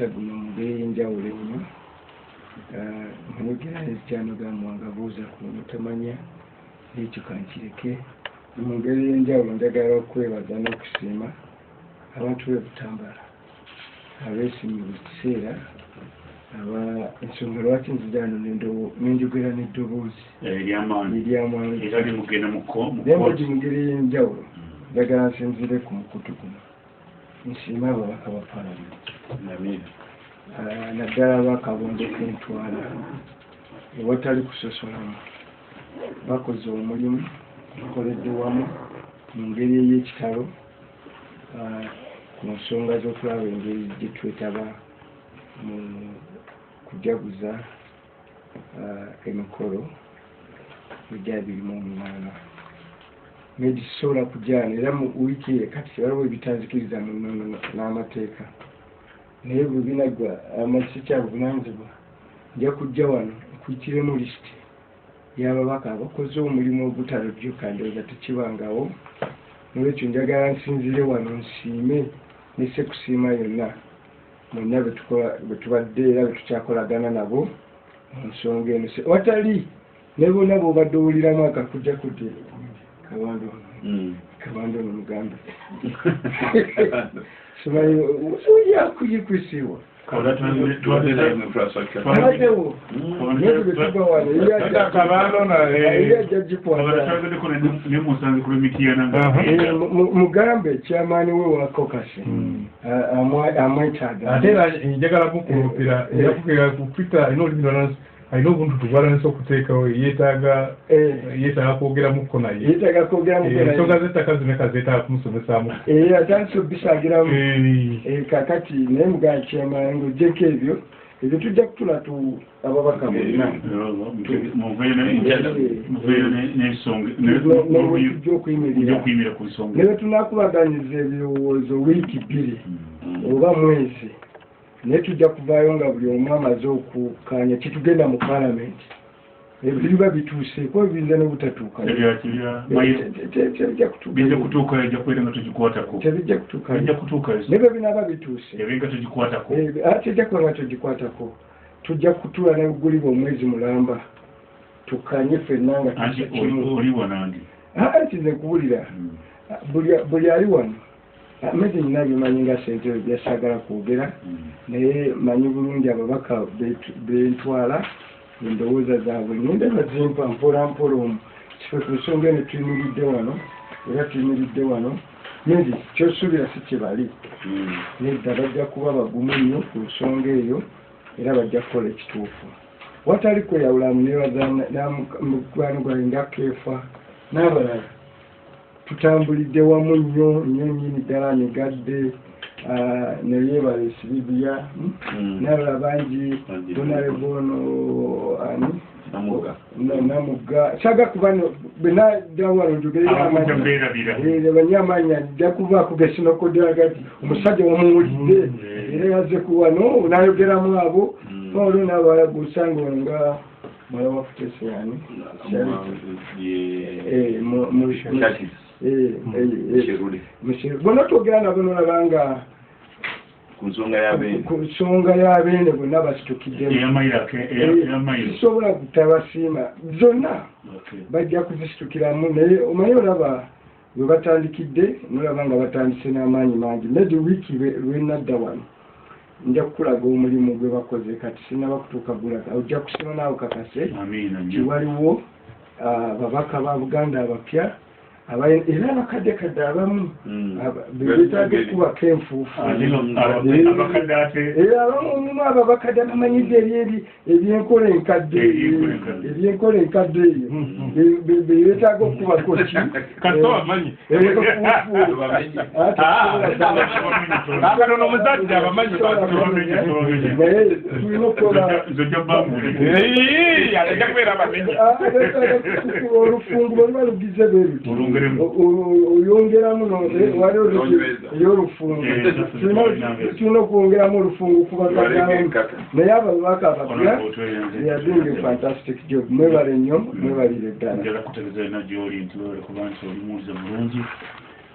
omukisa guno mu ngeri y'enjawulo ennyo. Nkunogeraniza kyanogamu wangabuuza ku mutamanya ekyo kankireke. Mu ngeri y'enjawulo njagala okwebaza n'okusiima abantu b'e Butambala abeesimye buli kiseera ensonga lwaki nzija wano nenjogera n'eddoboozi ery'amaanyi nembagi mu ngeri y'enjawulo njagala nsinzire ku mukutu guno nsiima ababaka ba Paalamenti naddala bakabondo k'entwala ewatali kusosolamu bakoze omulimu bakoledde wamu mu ngeri ey'ekitalo ku nsonga z'okulaba engeri gye twetaba mu kujaguza emikolo egya 28 negisobola kujaana era mu wiiki kati waliwo ebitanzikiriza n'amateeka naye bwe binagwa amakisi kya buvunaanyizibwa nja kujja wano nkuyikiremu lisiti y'ababaka abakoze omulimu ogutalojjuka ndowooza tekibangawo nolwekyo njagala nsinzire wano nsiime nese kusiima yonna mwenna bwe tubadde era bwe tukyakolagana nabo mu nsonga eno watali ne bonna bw'obadde owuliramu akakujja kudde kabando ono mugambe simanyi yakuyikwisiwa abadewo nezo betuga wano mugambe kyamaani we wa kokasi amwetaaga ate era njagala mukulupira yakukira ku Twitter alina olubino alina obuntu tubwalanisa okuteekawo yeetaaga kwogeramuko naye ensonga z'ettaka zimeka zeetaaga kumusomesaamu atandise obisagiramu kakati naye mugaa kyamaani ng'ogyeko ebyo tujja kutula ababaka bonna tujja okuyimirira naye tunakubaganyiza ebirowoozo wiiki 2 oba mwezi naye tujja kuvaayo nga buli omu amaze okukaanya kitugenda mu Paalamenti ebiba bituuseeko ebiyinza n'obutatuuka tebijja kutuuka naye bwe binaaba bituuse tejja kuba nga togikwatako tujja kutula nebuguliba omwezi mulamba tukanye ffenna nga ntize kuwulira buli ali wano amezi nina bimanyi nga sentebe byasagala kwogera naye manyi bulungi ababaka bentwala endowooza zaabwe ngenda bazimpa mpolampola omu kife ku nsonga eno tuyimiridde wano nedi kyosuubira si kyebali nedda bajja kuba bagumu nnyo ku nsonga eyo era bajja kukola ekituufu watali kweyawulamu mukwano gwange nga Keefa n'abalala tutambulidde wamu nnyo nnyini ddala migadde neyeebala esibibya n'abalala bangi donalebono namugga saga kuba benadawano njogeraabanyamanya ajja kubaako gesinokodagati omusajja wamuwulidde era yazze kuwano nayogeramu abo olwo n'abala gusanga nga mwala wa Futesiyani bona twogera nabo nolabanga ku nsonga y'abeene bonna basitukiddemu zisobola kutabasiima zonna bajja kuzisitukiramu naye omanyi olaba bwe batandikidde nolaba nga batandise n'amaanyi mangi medi wiiki lwenadda wano nja kukulaga omulimu gwe bakoze kati sinaba kutuuka gulaga ojja kusima naawe kakase kiwaliwo babaka ba Buganda abapya era abakaddekadde abamu beetaaga okubako enfuufu abamu ababakadde bamanyidde ebyenkola enkadde eyo beetaaga okubako ki naye tulina okukola olufungu bweruba lugize beruti oyongeramu ey'olufungu tulina okwongeramu olufungu kubakadamu naye ababaka abapya yadinga fantastic job mwebale nnyo mwebalire ddala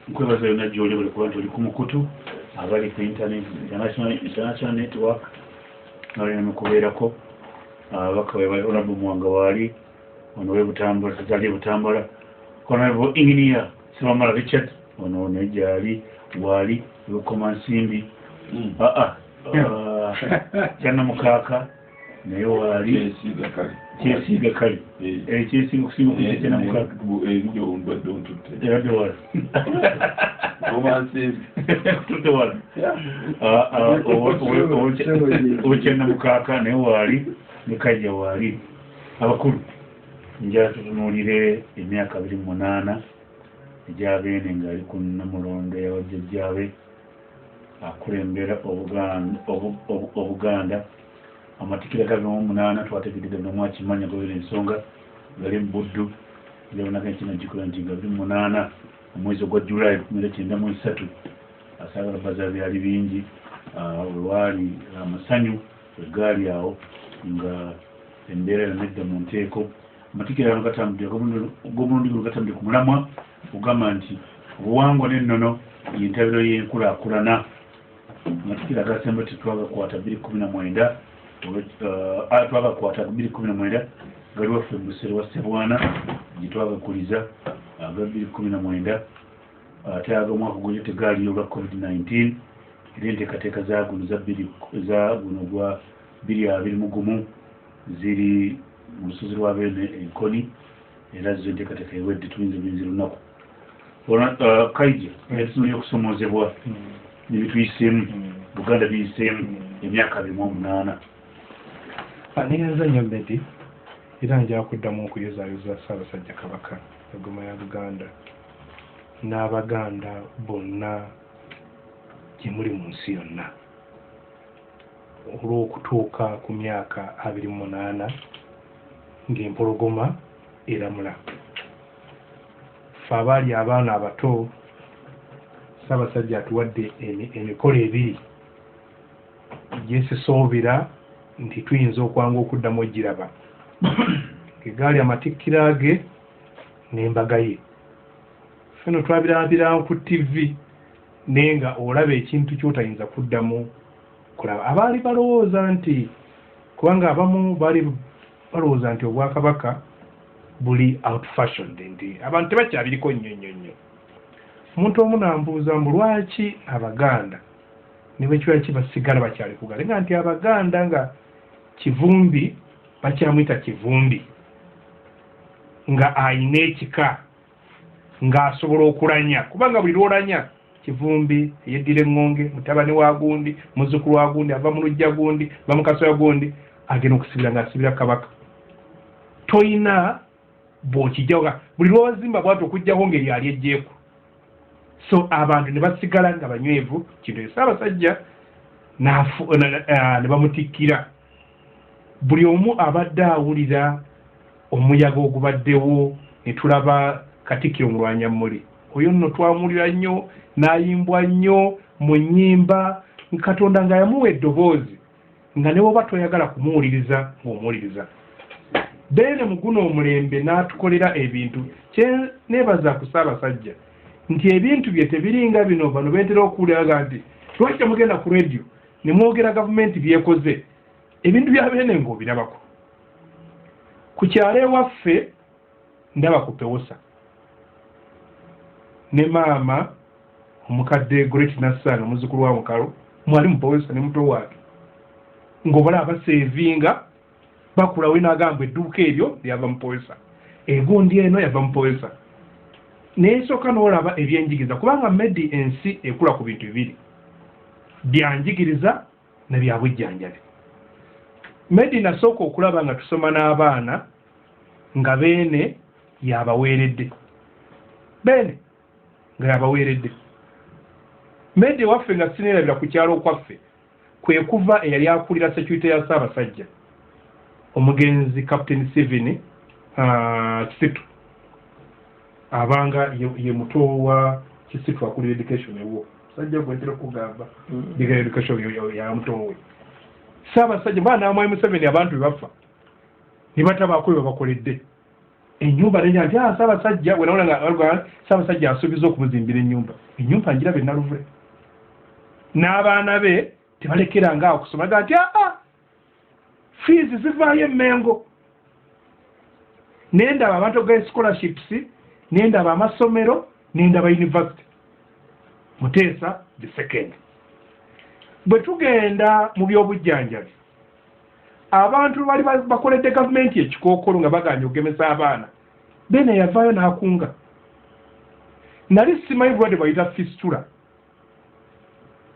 nkwebaza yonna gy'oli buli kuba nti oli ku mukutu abali ku internet international network nalina mukubeerako ababaka honorable Muwanga waali ono webutambula tazali butambula honorable engineer Sibamala Richard ono nejali waali lukoma nsimbi kyana mukaka naye waali kyesiiga kale ekyesiiga okusinga okukyana kyana mukaka eradde wala kutudde wala obukyana mukaka naye waali ne kajja waali abakulu njala tutunuulire emyaka 28 ejabeene ng'ali ku Namulondo yabajjajjaabe akulembera Obuganda amatikira ga 28 twategeredde no mwakimanya gobera ensonga gali mu Buddu yabonaka ekino gikola nti nga 28 omwezi ogwa July 1993 asaagala baza byali bingi olwali amasanyu egaali awo nga embeera yonedda mu nteeko amatikira ano gatambudde g'omulundi guno gatambudde ku mulamwa ogamba nti obuwangwa n'ennono yentabiro y'enkulaakulana amatikira agasemba tetwagakwata 2019 twagakwata 2019 gali waffe Busere wa Ssebwana gye aga 2019 ate ag'omwaka gulyo tegaaliyo olwa COVID-19 era enteekateeka za guno gwa 2021 ziri mu lusozi lwa Beene Enkoni era zo enteekateeka ewedde tuyinza binzi lunaku kaija etusobola okusomoozebwa nebituyiseemu Buganda biyiseemu emyaka 28 neyanza nnyo Medi era njala kuddamu okuyozaayoza Ssaabasajja Kabaka eggoma ya Buganda n'Abaganda bonna gye muli mu nsi yonna olw'okutuuka ku myaka 28 ng'empologoma eramula. Ffe abaali abaana abato Ssaabasajja atuwadde emikolo 2 gye sisuubira nti tuyinza okwanga okuddamu ogiraba egaali amatikkira ge n'embaga ye. Feno twabirabira ku TV naye nga olaba ekintu ky'otayinza kuddamu kulaba. Abaali balowooza nti kubanga abamu baali balowooza nti Obwakabaka buli out fashioned nti abantu tebakyabiriko nnyo. Omuntu omu n'ambuuza mbu lwaki Abaganda ne bwe kiba kibasigala bakyali kugala nga nti Abaganda nga Kivumbi bakyamuyita Kivumbi nga ayina ekika ng'asobola okulanya kubanga buli lwolanya Kivumbi yeddira eŋŋonge mutabani wa gundi muzzukulu wa gundi ava mu luggya gundi bamukasoya gundi agenda okusibira ng'asibira Kabaka. Toyina bw'okijjawo buli lwozimba bwati okugjaho ngeri ali ejjeeku. So abantu ne basigala nga banywevu kintu Ssaabasajja ne bamutikkira. Buli omu abadde awulira omuyaga ogubaddewo ne tulaba Katikkiro Mulwanyammuli. Oyo nno twamulira nnyo n'ayimbwa nnyo mu nnyimba Katonda nga yamuwa eddoboozi nga ne bw'oba toyagala kumuwuliriza ng'omuwuliriza. Beene mu guno omulembe n'atukolera ebintu kye neebaza ku Ssaabasajja nti ebintu bye tebiringa bino bano beetera okuwuliraga nti lwaki temugenda ku radio ne mwogera gavumenti byekoze ebintu bya Beene ng'obirabako. Ku kyalo ewaffe ndaba ku Pewosa ne maama omukadde Great Nassanga muzzukulu wa Mukalo mwali mu Pewosa ne muto waake ng'obala abaseevinga bakulawo n'agamba edduuka eryo lyava mu Pewosa egundi eno yava mu Pewosa. N'esooka n'olaba ebyenjigiriza kubanga Medi ensi ekula ku bintu 2 byanjigiriza ne bya bujjanjabi. Medi nasooka okulaba nga tusoma n'abaana nga Beene yabaweeredde. Beene nga yabaweeredde. Medi waffe nga sineerabira ku kyalo kwaffe kwe kuva eyali akulira security ya Ssaabasajja omugenzi Captain Steven Kisitu abanga ye muto wa Kisitu akulira education ewo sajja gwentera kugamba diga education ya muto we. Ssaabasajja baana amwayi Museveni abantu bebafa ne batabaako bye bakoledde ennyumba nenja nti Ssaabasajja bwe nawulanga Ssaabasajja asuubiza okumuzimbira ennyumba ngiraba Naluvule n'abaana be tebalekeranga awo kusoma nti fees zivaayo Emmengo nendaba abantu ga scholarships nendaba amasomero nendaba university Muteesa the second. Bwe tugenda mu byobujjanjabi abantu bali bakoledde gavumenti ekikookolo nga baganja okugemesa abaana Beene yavaayo n'akunga nali simanyi bulwadde bayita fistula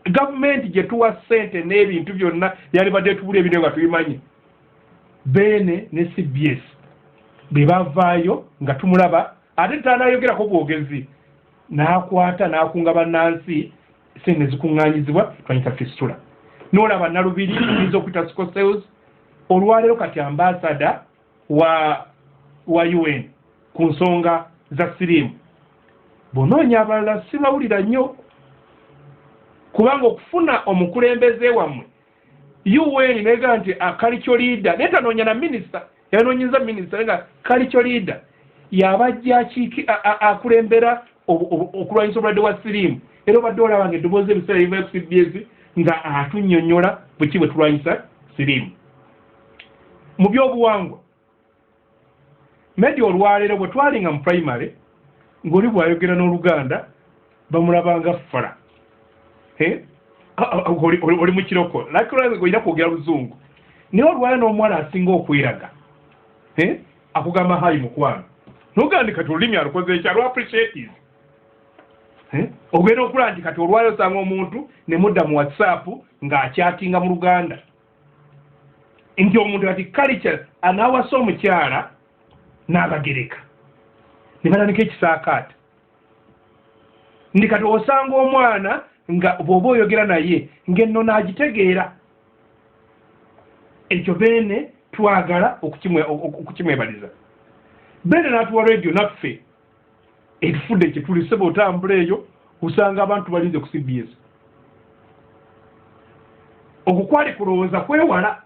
gavumenti gye tuwa ssente n'ebintu byonna yali badde tubula ebintu nga tubimanyi Beene ne CBS be bavaayo nga tumulaba ate tanayogerako bwogezi n'akwata n'akunga bannansi sente zikuŋŋaanyizibwa twanyita fistula n'olaba Nalubiri yinza okuyita Scorsese olwaleero kati ambasada wa UN ku nsonga za siriimu bonoonya abalala sibawulira nnyo kubanga okufuna omukulembeze wammwe UN nega nti culture leader netanoonya na minisita yanoonyeza minisita nga culture leader yabajja akulembera okulwanyisa obulwadde wa siriimu era obadde olaba nga eddoboozi ebiseera liva CBS nga atunnyonnyola bwe bwe tulwanyisa siriimu mu byobuwangwa Media olwaleero bwe twalinga mu primary ng'oli bw'ayogera n'Oluganda bamulabanga fala oli mu kiroko lakiraze ng'olina kwogera Luzungu naye olwaleero n'omuwala asinga okweraga akugamba hayi mukwano n'ogandi kati olulimi alukoze ekyo alu appreciative ogenda okulaba nti kati olwaleero osanga omuntu ne mudda mu WhatsApp ng'akyatinga mu Luganda nti omuntu kati culture anaawasa omukyala n'abagereka ne batandika ekisaakaata ndi kati osanga omwana nga bw'oba oyogera naye ng'enno n'agitegeera ekyo Beene twagala okukimwebaliza Beene n'atuwa radio naffe etufudde ekituli sebe otambula eyo usanga abantu balinze ku CBS okukwali kulowooza kwewala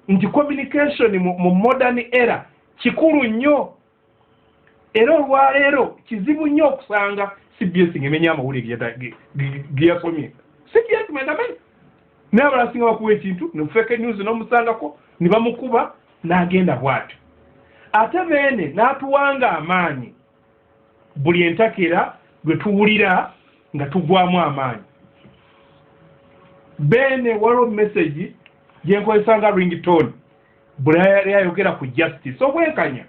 nti communication mu modern era kikulu nnyo era olwaleero kizibu nnyo okusanga CBS ng'emenya amawulire ge yasomye CBS mwendamenyi naye abalasinga bakuwa ekintu ne fake news n'omusangako ne bamukuba n'agenda bw'atyo ate Beene n'atuwanga amaanyi buli entakera gwe tuwulira nga tugwamu amaanyi Beene waliwo message gye nkozesanga ringtone buli ayogera ku justice obwenkanya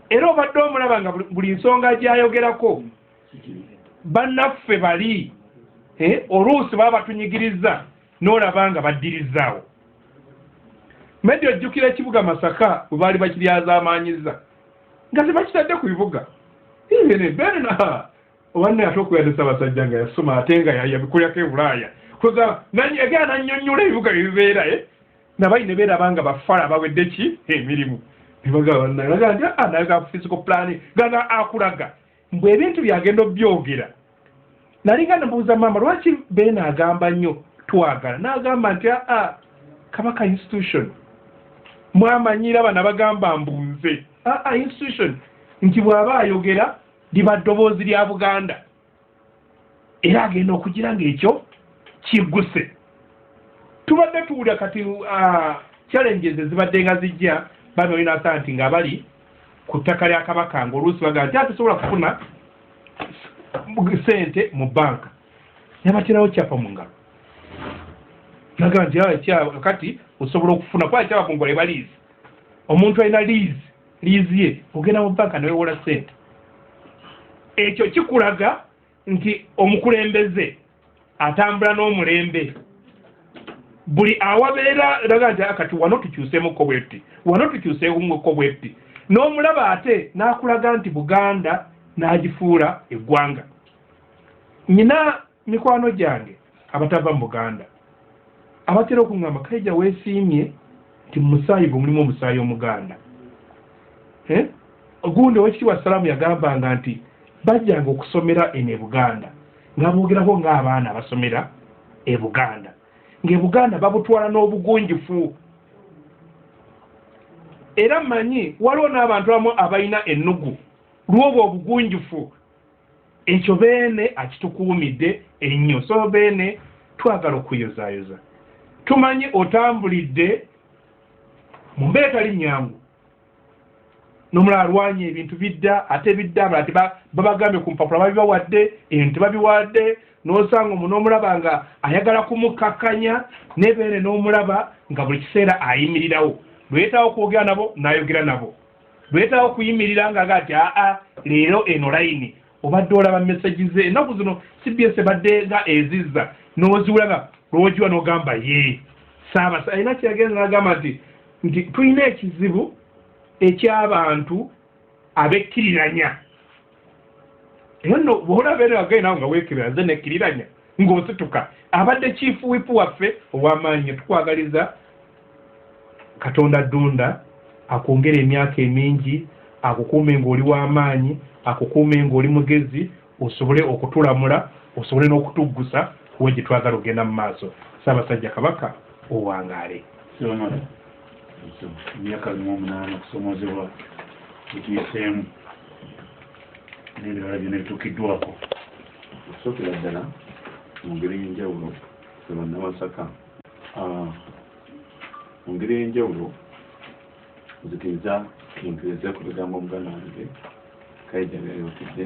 era obadde omulaba nga buli nsonga gy'ayogerako bannaffe bali oluusi baba batunyigiriza n'olaba nga baddirizaawo Media ojjukira ekibuga Masaka bwe baali bakiryazaamaanyiza nga tebakitadde ku bibuga Beene obanne ate okuyadde Ssaabasajja nga yasoma ate nga yabikulyako e Bulaaya egera nannyonnyola ebibuga byebibeera nabayine beeraba nga bafala bawedde ki emirimu nebagabanaga nti nayoga physical plan ganga akulaga mbwe ebintu byagenda obyogera nalinga nebuuza maama lwaki Beene agamba nnyo twagala n'agamba nti Kabaka institution mwamanyira bana bagamba mbunze institution nti bw'aba ayogera liba ddoboozi lya Buganda era agenda okugira ng'ekyo kigguse tubadde tuwulira kati challenges ezibadde nga zijja bano olina nti nga bali ku ttaka lya Kabaka ng'oluusi bagamba nti atusobola kufuna sente mu banka yabaterawo kyapa mu ngalo nagamba nti kati osobola okufuna kuba kyapa mu ngalo eba liizi omuntu alina liizi ye ogenda mu banka newewola sente ekyo kikulaga nti omukulembeze atambula n'omulembe buli awabeera laga nti kati wano tukyuseemuko bwetti wano tukyuseemuko bwetti n'omulaba ate n'akulaga nti Buganda n'agifuula eggwanga nyina mikwano gyange abatava mu Buganda abatera okuŋŋamba kaija weesiimye nti mu musaayi gwe mulimu omusaayi omuganda ogundi owekitiibwa Salaamu yagambanga nti bajjanga okusomera eno e Buganda nga boogerako ng'abaana abasomera e Buganda ng'e Buganda babutwala n'obugunjufu era manyi waliwo n'abantu abamu abalina ennugu lw'obwo obugunjufu ekyo beene akitukuumidde ennyo so beene twagala okuyozaayoza tumanyi otambulidde mu mbeera etali nnyangu n'omulala alwanya ebintu bidda ate bidda abalati babagambye ku mpapula babibawadde ebintu tebabiwadde n'osanga omuntu n'omulaba nga ayagala kumukakkanya n'ebeere n'omulaba nga buli kiseera ayimirirawo lwetaawo okwogera nabo n'ayogera nabo lwetaawo okuyimirira ng'aga ati leero eno layini obadde olaba message ze ennaku zino CBS badde nga ezizza n'oziwula nga lwogiwa n'ogamba ye saabasa alina kyeyagenza n'agamba nti tulina ekizibu eky'abantu abekkiriranya era nno bw'olaba eno agaye nawe nga weekirira nze nekkiriranya ng'osituka abadde chief whip waffe ow'amaanyi tukwagaliza Katonda Ddunda akwongera emyaka emingi akukuume ng'oli w'amaanyi akukuume ng'oli mugezi osobole okutulamula osobole n'okutuggusa kuwe gye twagala ogenda mu maaso Ssaabasajja Kabaka owangaale emyaka 8 okusomozebwa ekiyiseemu n'ebirala byonna bituukiddwako okusookera ddala mu ngeri y'enjawulo Bannawasaka mu ngeri y'enjawulo nzikiriza ku bigambo muganda wange Kaija byayotedde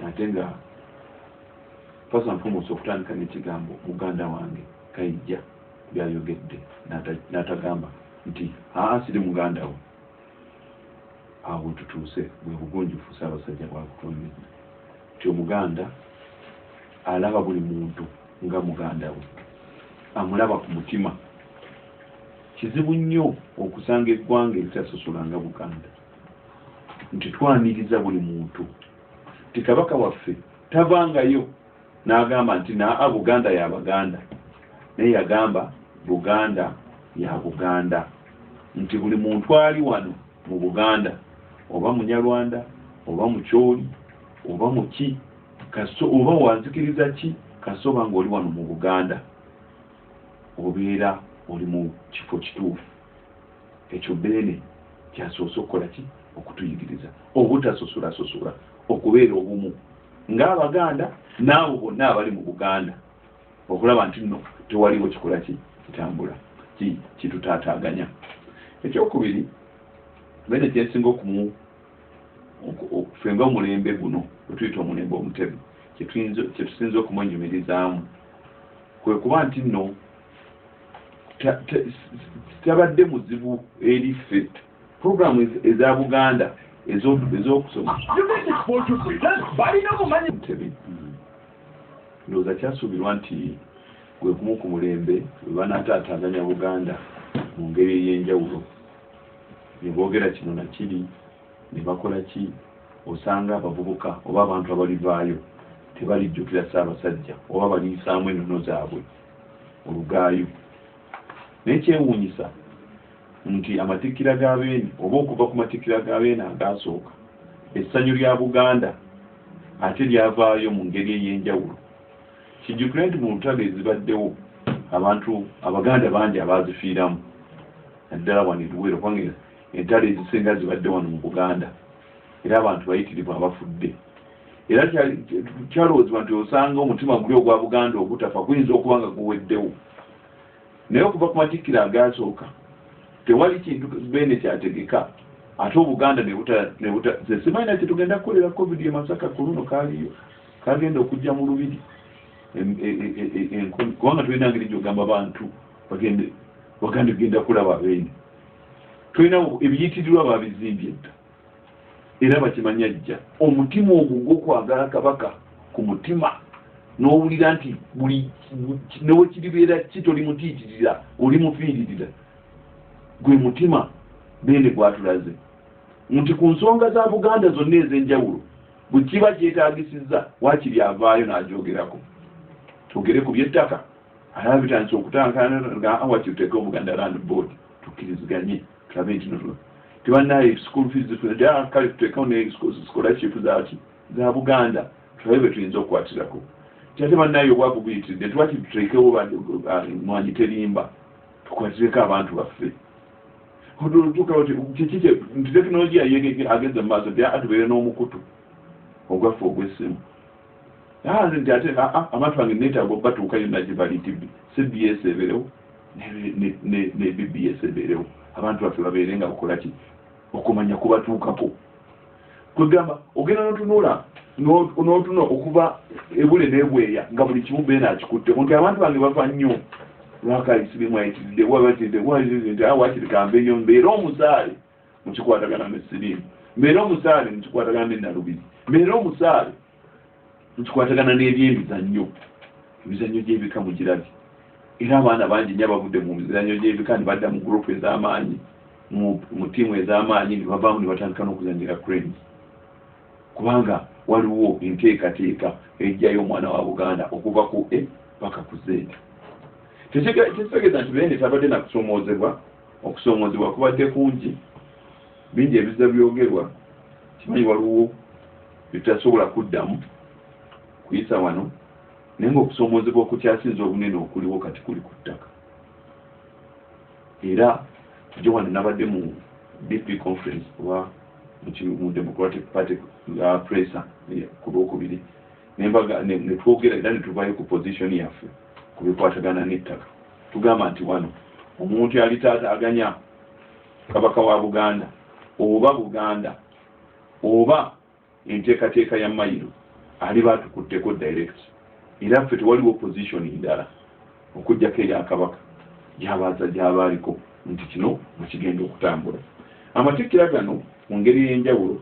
ate nga first and foremost okutandika n'ekigambo muganda wange Kaija byayogedde n'atagamba nti siri muganda we awo tutuuse bwe bugunjufu Ssaabasajja bwakutondedde nti omuganda alaba buli muntu nga muganda we amulaba ku mutima kizibu nnyo okusanga eggwanga eritasosola nga Buganda nti twaniriza buli muntu nti kabaka waffe tavangayo n'agamba nti Buganda ya Baganda naye yagamba Buganda ya Buganda nti buli muntu ali wano mu Buganda oba Munyarwanda oba Mukyoli oba Muki oba wanzikiriza ki kasoba ng'oli wano mu Buganda obeera oli mu kifo kituufu ekyo Beene kyasoose okukola ki okutuyigiriza obutasosola okubeera obumu ng'Abaganda n'abo bonna abali mu Buganda okulaba nti nno tewaliwo kikola ki kitambula kitutaataaganya. Ekyokubiri Beene kyensinga okufenga omulembe guno wetuyita omulembe omutebe kyetusinza okumwenyumirizaamu kwe kuba nti nno tabadde muzibu eri ffe programu eza Buganda ez'okusoma ndowooza kyasuubirwa nti gwe kumu ku mulembe we banaataataaganya Buganda mu ngeri ey'enjawulo ne boogera kino na kiri ne bakola ki osanga abavubuka oba abantu abalivaayo tebalijjukira Ssaabasajja oba baliisaamu ennono zaabwe olugaayo naye kyewuunyisa nti amatikkira ga Beene oba okuva ku matikkira ga Beene agaasooka essanyu lya Buganda ate lyavaayo mu ngeri ey'enjawulo kijjukire nti mu lutalo ezibaddewo abantu Abaganda bangi abaazifiiramu naddala wano Luweero kubanga entalo ezisinga zibadde wano mu Buganda era abantu bayitirivu abafudde era kyalowoozebwa nti osanga omutima guli ogwa Buganda ogutafa guyinza okuba nga guweddewo naye okuva ku matikkira agaasooka tewali kintu Beene kyategeka ate Obuganda simanyi kye tugenda kukolera COVID Masaka ku luno kaaliyo kagenda okujja mu lubiri kubanga tulina ngeri gyogamba abantu baganda genda kulaba Beene tulina ebiyitirirwa babizimbye dda era bakimanya jja omutima ogwo gw'okwagala kabaka ku mutima n'owulira nti buli newekiribeera ki toli mutiitirira oli mufiiririra gwe mutima Beene gwatulaze nti ku nsonga za Buganda zonna ez'enjawulo bwe kiba kyetaagisizza waakiri avaayo n'agyogerako tugere ku by'ettaka alaba bitandise okutankana awakituteeka Buganda Land Board tukkiriziganye tulabe nti tebanaye school fees kale tuteekawo ne scholarship za Buganda tulabe bwe tuyinza okukwatirako ate banaye obwavu buyitiridde twaki tuteekewo mwanyi terimba tukwatireko abantu baffe otuuka oti kiki nti tekinologiya ageze mu maaso atubeere n'omukutu ogwaffe ogw'essimu nze nti ate amatu gange neetaaga obatuuka yonna gye bali tibi CBS ebeerewo ne BBS ebeerewo abantu baffe babeere nga bakola ki okumanya kubatuukako kwegamba ogenda n'otunula n'otuna okuva ebule n'ebweya nga buli kimu beena akikutte nti abantu bange bava nnyo lwakayisirimu ayitiridde wabatidde wakirikambe nnyo mbeera omusaale mukikwatagana n'essirimu mbeera omusaale mukikwatagana n'ennalubiri mbeera omusaale mukikwatagana n'ebyemizannyo emizannyo gy'ebika mugirabi era abaana bangi nnyo abavudde mu mizannyo gy'ebika ne badda mu gurupu ez'amaanyi mu ttiimu ez'amaanyi ne bavaamu ne batandika n'okuzannyira cranes kubanga waliwo enteekateeka ejjayo omwana wa Buganda okuva ku A paka ku Z. Tekitegeeza nti bene tabadde na kusoomoozebwa okusoomoozebwa kubadde kungi bingi ebiza byogerwa kimanyi waliwo bitasobola kuddamu kuyisa wano naye ng'okusoomoozebwa okukyasinza obunene okuliwo kati kuli ku ttaka era jo wano nabadde mu DP conference oba mu Democratic Party presa ku lwokubiri ne twogera era ne tuvaayo ku position yaffe ku bikwatagana n'ettaka tugamba nti wano omuntu yali taataaganya kabaka wa Buganda oba enteekateeka ya mayiro ali baatukutteko direct era ffe tewaliwo position ndala okuggyako eya kabaka gy'abaaliko nti kino mukigenda okutambula amatikkira gano mu ngeri y'enjawulo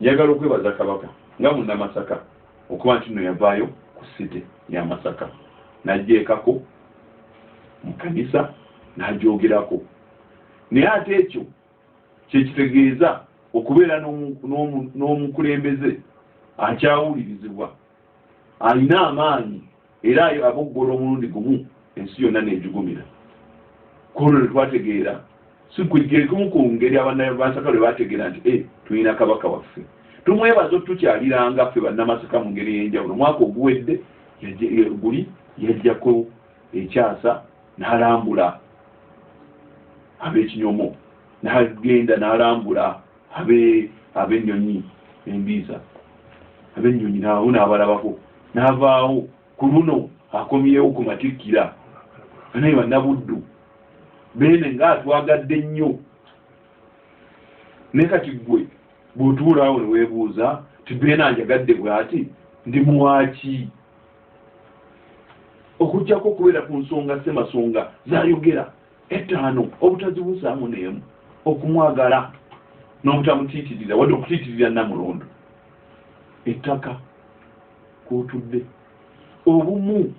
njagala okwebaza kabaka nga munnamasaka okuba nti no yavaayo ku site ya Masaka n'ajjeekako mu kanisa n'agyogerako naye ate ekyo kyekitegeeza okubeera n'omukulembeze akyawulirizibwa alina amaanyi era aboggola omulundi gumu ensi yonna n'ejugumira kolwo ne twategeera sikumu ku ngeri abannamasaka lwe bategeera nti tulina kabaka waffe tumwebaza tukyaliranga ffe bannamasaka mu ngeri y'enjawulo omwaka oguwedde guli yajjako ekyasa n'alambula ab'ekinyomo n'agenda n'alambula ab'ennyonyi embiisa ab'ennyonyi nabo n'abalabako n'avaawo ku luno akomyewo ku matikkira naye bannabuddu beene ng'atwagadde nnyo naye kati ggwe bw'otuulaawo ne weebuuza ti beene anjagadde bw'ati ndi muwaaki okujjako okubeera ku nsonga ssemasonga zayogera ettaano obutazibuusaamu n'emu okumwagala n'obutamutiitirira wadde okutiitirira Namulondo ettaka kw'otudde obumu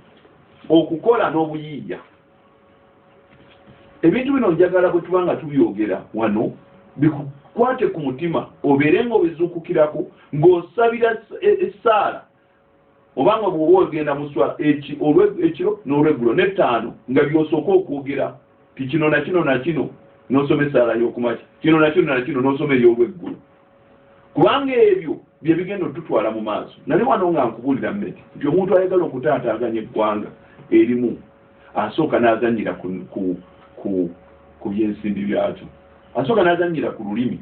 okukola n'obuyiiya ebintu bino njagala bwe tuba nga tubyogera wano bikukwate ku mutima obeere ng'obizuukukirako ng'osabira essaala obanga bw'oba ogenda mu swala ekiro n'olweggulo n'ettaano nga by'osooka okwogera ti kino na kino na kino n'osoma essaala y'okumakya kino na kino na kino n'osoma ey'olweggulo kubanga ebyo bye bigenda otutwala mu maaso nali wano nga nkubuulira mmeti nti omuntu ayagala okutaataaganya eggwanga erimu asooka n'azannyira ku byensimbi byakyo asooka n'azannyira ku lulimi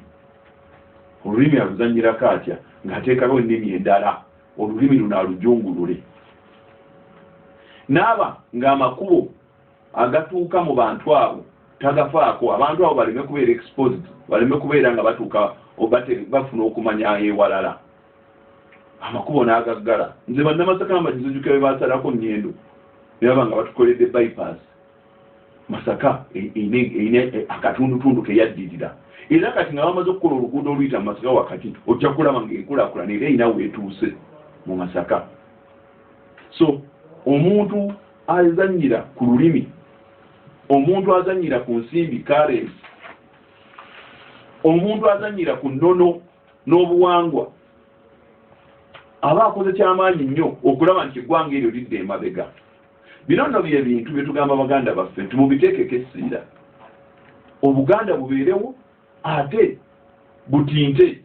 olulimi aluzannyirako atya ng'ateekako ennimi endala olulimi luno alujungulule n'aba ng'amakubo agatuuka mu bantu abo tagafaako abantu abo baleme kubeera exposed baleme kubeera nga batuuka bafuna okumanya ewalala amakubo n'agaggala nze bannamasaka amagizijjuka be basalako nnyendo ne baba nga batukoledde bypass Masaka eyina akatundutundu keyaddirira era kati nga bamaze okukola oluguudo oluyita mu Masaka wakati ojja kulaba ng'enkulaakulana era eyina weetuuse mu Masaka so omuntu azannyira ku lulimi omuntu azannyira ku nsimbi currency omuntu azannyira ku nnono n'obuwangwa aba akoze kyamaanyi nnyo okulaba nti eggwanga eryo lidde emabega bino nno bye bintu bye tugamba baganda baffe nti mubiteekeko essira obuganda bubeerewo ate butinte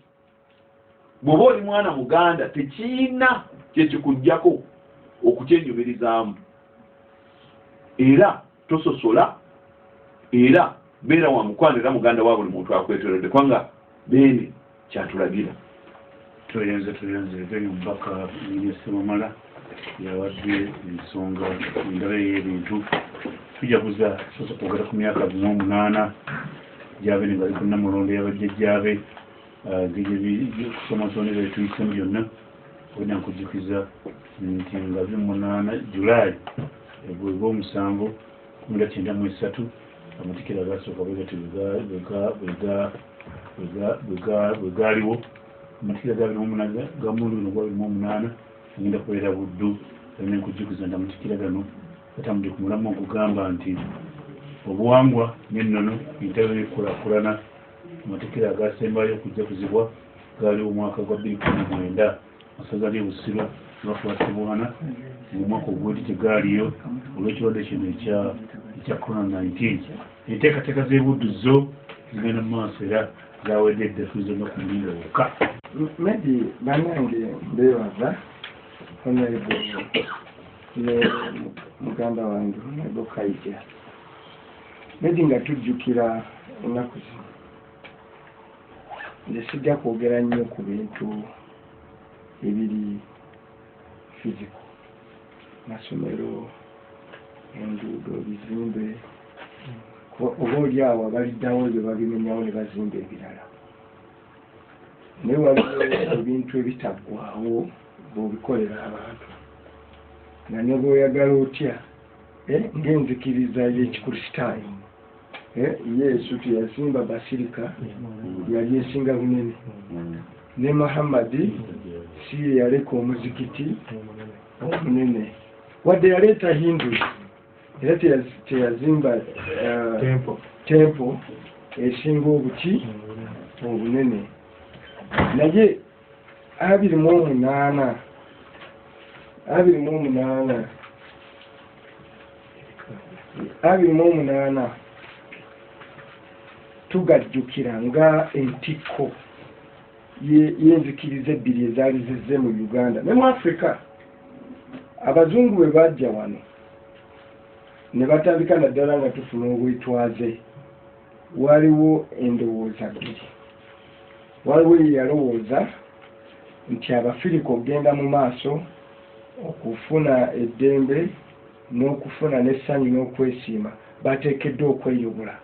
bw'oba oli mwana muganda tekiina kyekikuggyako okukyenyumirizaamu era tososola era beera wa mukwano era muganda wa buli muntu akwetoolodde kubanga beene kyatulagira. Tuyenze beni omubaka Minisita Ssemamala yawadde ensonga endala y'ebintu tujaguza sosa kwogera ku myaka 8 gy'abe ne bali ku Namulondo y'abajjajjaabe kusoomoosonera etuyisemu byonna olina nkujjukiza nti nga 8 Julayi Ogw'omusanvu 1993 amatikira agasooka bwegati bwegaaliwo amatikira ga 2008 gamuluno gwa 2008 agenda kubeera Buddu alina nkujjukiza nti amatikira gano gatambudde ku mulamwa ogugamba nti obuwangwa n'ennono entalo y'enkulaakulana amatikira agasembayo okujjaguzibwa gaaliwo omwaka gwa 2019 masaza ly'e Busiro lwakwatibwana mu mwaka ogw'eddi tegaaliyo olw'ekirwadde kino ekya corona-19. Enteekateeka z'e Buddu zo zigenda mu maaso era zawedde eddakizo zonna ku mulingo wokka. Maybe bannange mbeebaza honorable ne muganda wange Honorable Kaija. Maybe nga tujjukira ennaku zino nze sijja kwogera nnyo ku bintu ebiri physical, masomero, enguudo, bizimbe, oba oli awo abaliddawo ebyo babimenyawo ne bazimba ebirala. Naye waliwo ebintu ebitaggwaawo bw'obikolera abantu nga ne bw'oyagala otya ng'enzikiriza y'ekikristaayo. Yesu teyazimba basirika, yali esinga bunene. Ne Muhammadi si yaleka omuzikiti omunene, wadde yaleeta Hindu era teyazimba tempo esinga obuti obunene. Naye 28 tugajjukira nga entikko y'enzikiriza ebbiri ezaali zizze mu Uganda ne mu Africa. Abazungu bwe bajja wano ne batandika naddala nga tufuna obwetwaze, waliwo endowooza bbiri. Waliwo yalowooza nti Abafirika okugenda mu maaso okufuna eddembe n'okufuna n'essanyu n'okwesiima bateekeddwa okweyobola,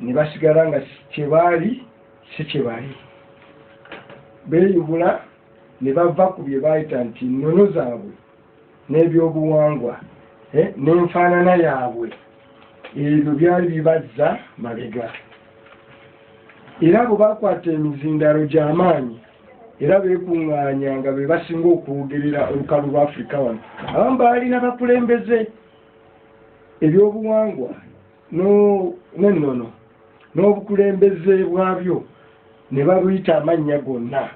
ne basigala nga kyebaali si kyebali. Beeyubula ne bava ku bye baayita nti nnono zaabwe n'ebyobuwangwa n'enfaanana yaabwe, ebyo byali bibazza mabega. Era bwe bakwata emizindalo gy'amaanyi era beekuŋŋaanya nga be basinga okuwogerera olukalu lwa Afrika wano, abamu baalina bakulembeze ebyobuwangwa n'ennono n'obukulembeze bwabyo ne babuyita amannya gonna,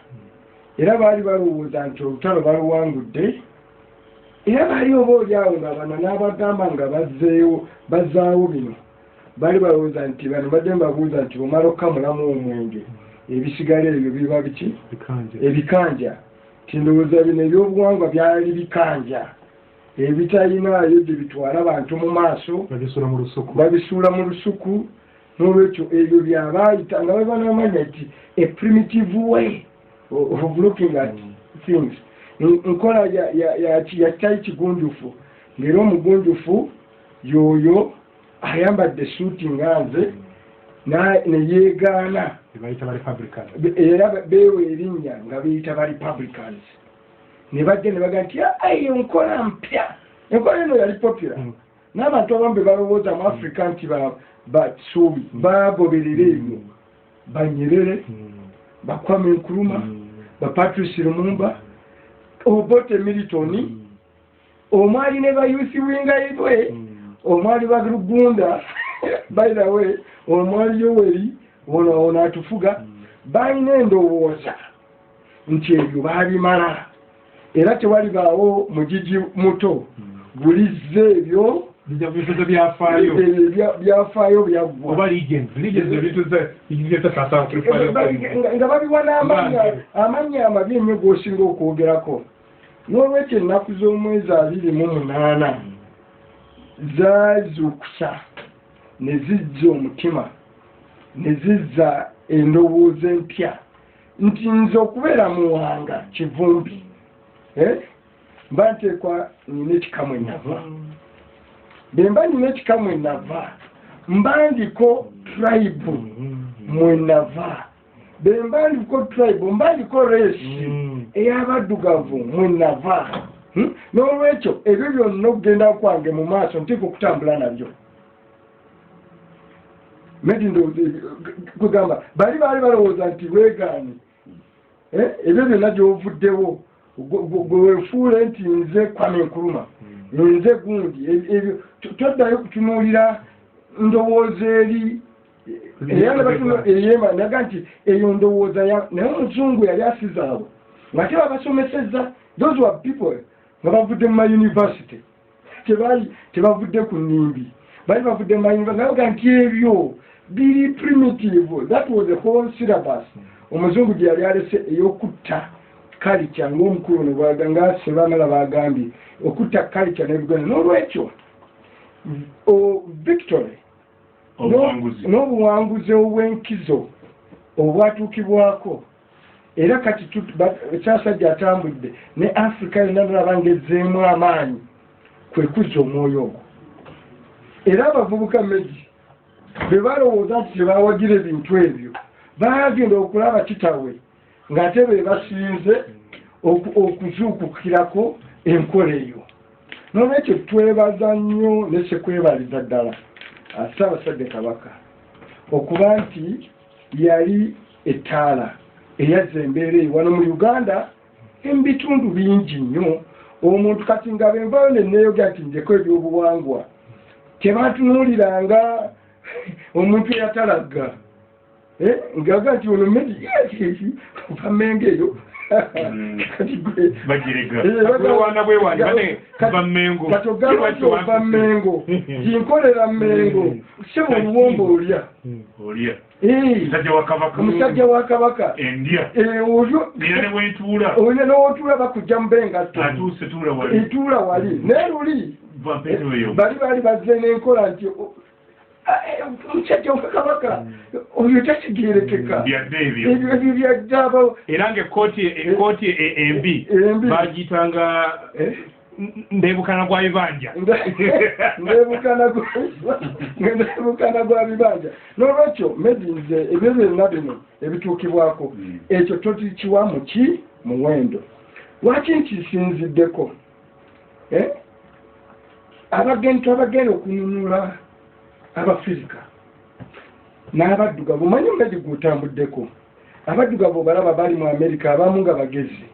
era baali balowooza nti olutalo baluwangudde. Era baali oba oliawo nga bano n'abagamba nga bazzaawo bino, baali balowooza nti bano badde mbabuuza nti bw'omala okkamulamu omwenge ebisigala ebyo biba biki? Ebikanja. Tindowooza bino ebyobuwangwa byali bikanja ebitalinayo gye bitwala abantu mu maaso, babisuula mu lusuku. N'olwekyo ebyo byabaayita nga babanamanya nti a primitive way of looking at things. Nkola yakitali kigunjufu, ng'era omugunjufu y'oyo ayambadde suuti nga nze ne yeegaana era beewa erinnya nga beyita ba Republicans. Ne bajja ne baga nti eyo nkola mpya. Enkola eno yali popular. N'abantu abamu be balowooza mu Africa nti basuubi bagoberera ebyo, ba Nyerere, ba Kwame Nkrumah, ba Patrice Lumumba, Obote Milton, omwali ne ba Youth Wingayibwe, omwali ba Rugunda, by the way, omwali Yoweri ono atufuga, balina endowooza nti ebyo baabimala era tewalibaawo mugigi muto bulizze ebyo byafaayo byaggwa nga babiwa n'amannya amabi ennyo g'osinga okwogerako. N'olwekyo ennaku z'omwezi 28 zaazuukusa ne zizza omutima ne zizza endowooza empya nti nze okubeera muwanga kivumbi mba nteekwa nina ekikamu enava bwe mba nina ekikamu enava mba ndiko tribe mwenava bwe mba ndiko tribe mba ndiko reesi ey'abaddugavu mwenava n'olwekyo ebyo byonna okugenda kwange mu maaso nteeka okutambula nabyo kugamba bali balowooza nti weegaanye ebyo byonna gy'ovuddewo gwe weefuule nti nze Kwame Nkrumah nze gundi ebyo toddayo kutunuulira ndowooza eri eyema naga nti eyo ndowooza naye omuzungu yali asizaawo nga tebabasomesezza those were people nga bavudde mu mayunivasity tebavudde ku nnimbi bali bavudde mu mayunivasity naga nti ebyo biri primitive. That was the whole syllabus. Omuzungu gye yali alese ey'okutta culture ng'omukulu ne bwaganga sebamala bagambi okutta culture n'ebigwana n'olwekyo victory n'obuwanguzi obw'enkizo obwatuukibwako era kati ekyasajja atambudde ne Africa yonna nabangezzeemu amaanyi kwe kuzza omwoyo ogwo era abavubuka meji bwe balowooza nti tebawagira ebintu ebyo bagenda okulaba kitawe ng'ate be basinze okuzuukukirako enkola eyo n'olwekyo twebaza nnyo ne sekwebaliza ddala Ssaabasajja Kabaka okuba nti yali ettaala eyazza embeera eyo wano mu Uganda ebitundu bingi nnyo omuntu kati nga benvayo ne neeyogera nti njeko ebyobuwangwa tebatunuuliranga omuntu eyatalagga ngaga nti ono medi ova Mmengo eyo kati ogamba nti ova Mmengo tinkolera Mmengo sebo oluwombo olya omusajja wa Kabaka olyo n'otuula bakujja mu bengatto etuula wali naye luli bali bazze n'enkola nti omusajja wa Kabaka oyo takigerekeka ebyo byaddaaba era ng'ekkooti embi bagiyitanga ndebukana gwa bibanja ndebukana gwa bibanja n'olwekyo medinze ebyo byonna bino ebituukibwako ekyo totikiwa muki muwendo lwaki nkisinziddeko abagenda okununula Abafirika n'abaddugavu manyi medi gutambuddeko abaddugavu balaba bali mu Amerika abamu nga bagezi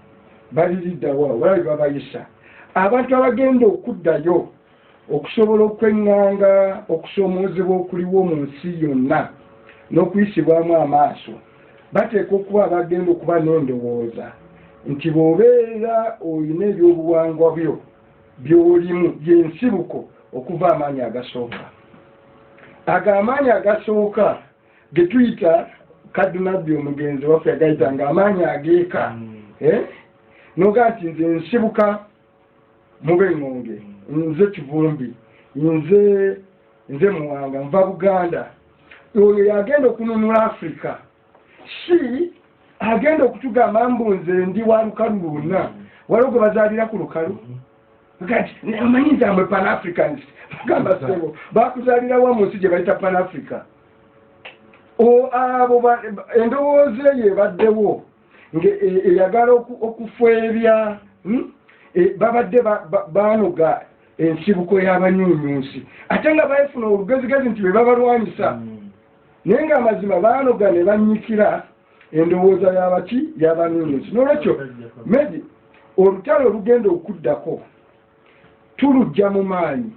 baliriddawo balabi babayisa abantu abagenda okuddayo okusobola okweŋŋanga okusoomoozebwa okuliwo mu nsi yonna n'okuyisibwamu amaaso bateeka okuba abagenda okuba n'endowooza nti bw'obeera olina ebyobuwangwa byo by'olimu by'ensibuko okuva amaanyi agasooka amaanyi agasooka ge tuyita kadunabbi omugenzi waffe yagayita nga amaanyi ageeka noga nti nze nsibuka Mubengonge nze Kivumbi nze Muwanga nva Buganda oyo yagenda okununula Africa si agenda okutugamba mbu nze ndi wa lukalu lwonna waliwo gwe bazaalira ku lukalu kati amanyi nze amwe Pan-Africanist gamba sebo bakuzaalira wa mu nsi gye bayita Pan-Africa abo endowooza eyo ebaddewo eyagala okufeebya babadde banoga ensibuko y'abanyuunyuusi ate nga bayifuna olugezigezi nti bwe babalwanyisa naye nga amazima banoga ne banyikira endowooza y'abaki y'abanyuunyuusi n'olwekyo medi olutalo olugenda okuddako tulujja mu maanyi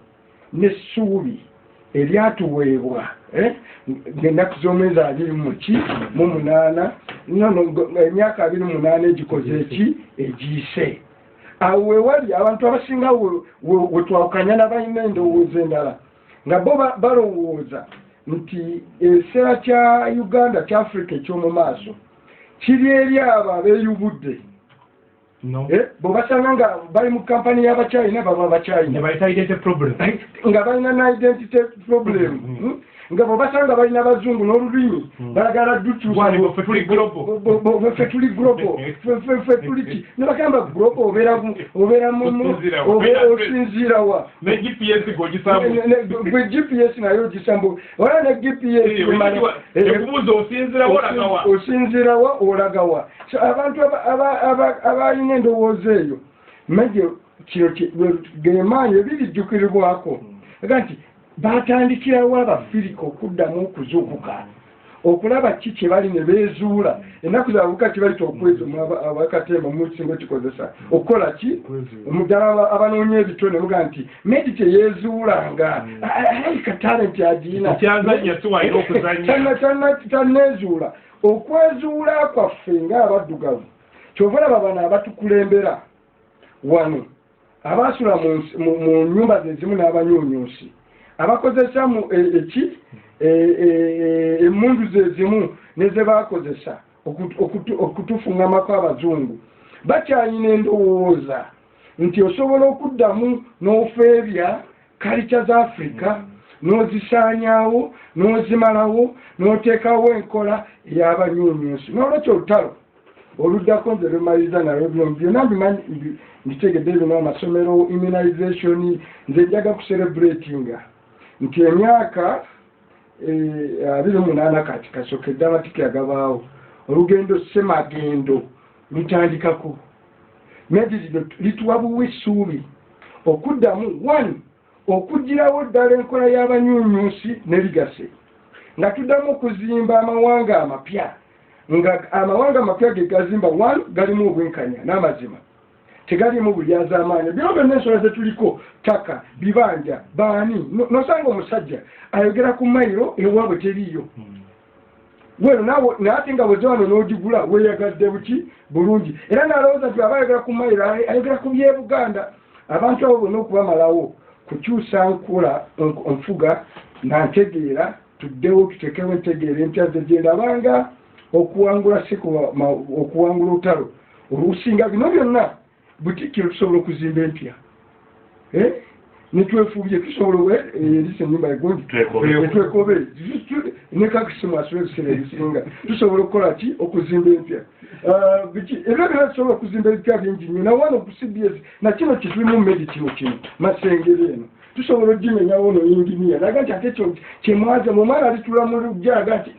n'essuubi eryatuweebwa ng'ennaku z'omwezi 28 emyaka 28 egikoze eki egiyise awo wewali abantu abasinga we twawukanya n'abalina endowooza endala nga bo balowooza nti ekiseera kya Uganda kya Africa eky'omu maaso kiri eri abo abeeyubudde bo basanga nga bali mu kampani y'Abachina baba Abachina nga balina n'identity problem nga bwe basanga balina abazungu n'olulimi balagala dukyusa ffe tuli global ffe tuli ki ne bagamba global obeera osinziira wa gwe GPS nayo ogisambu wala ne GPS osinziira wa olaga wa so abantu abalina endowooza eyo manje kino gemaanyi ebirijjukiribwako aga nti batandikirawo abafirika okuddamu okuzuukuka okulaba ki kye bali ne beezuula ennaku zabuka kibalita okwezumu abakatemba mukisinga kikozesa okukola ki muddala abanoonya ebitone muga nti medi teyeezuulanga alika talenti agiina tanneezuula okwezuula kwaffe ng'abaddugavu kyova olaba bano abatukulembera wano abaasula mu nnyumba zezimu n'abanyuunyuusi abakozesa emmundu zezimu neze bakozesa okutufungamako abazungu bakyalina endowooza nti osobola okuddamu n'ofeebya kalica za Afrika n'ozisaanyaawo n'ozimalawo n'oteekawo enkola ey'abanyuunyuusi n'olwekyo olutalo oluddako nze lumaliriza nalwo byonna mbimanyi nditegedde bino amasomero immunization nze njaga kucelebratinga nti emyaka 28 kati kasokedde amatikkira gabaawo olugendo semagendo lutandikako medi lino lituwa buwa essuubi okuddamu 1 okuggirawo ddala enkola y'abanyuunyuusi ne ligase nga tuddamu okuzimba amawanga amapya nga amawanga amapya ge gazimba 1 galimu obwenkanya n'amazima tegalimu bulyazaamaanyi bino byonna ensonga zetuliko ttaka bibanja baani nosanga omusajja ayogera ku mayiro ewaabwe teriiyo weno naate nga bweze wano n'ogigula weeyagadde buki bulungi era n'alowooza nti aba ayogera ku mayiro ayogera ku byebuganda abantu abo bonna okubamalawo kukyusa nkula nfuga nantegeera tuddewo tutekewo entegeera empya zegyendabanga okuwangula okuwangula olutalo olusinga bino byonna butikiro tusobola okuzimba empya netwefuubye tusobola erisa ennyumba egundi etwekobe nekakisimaso ebiseera ebisinga tusobola okukola ki okuzimba empya ebyo byona tusobola okuzimba ebipya bingi nnyo nawano ku CBS nakino kituli medi kino masengere eno tusobola ogimenyawo noyinginiya naga nti ate ekyo kyemwaza mumwana alitula mu lujjaga nti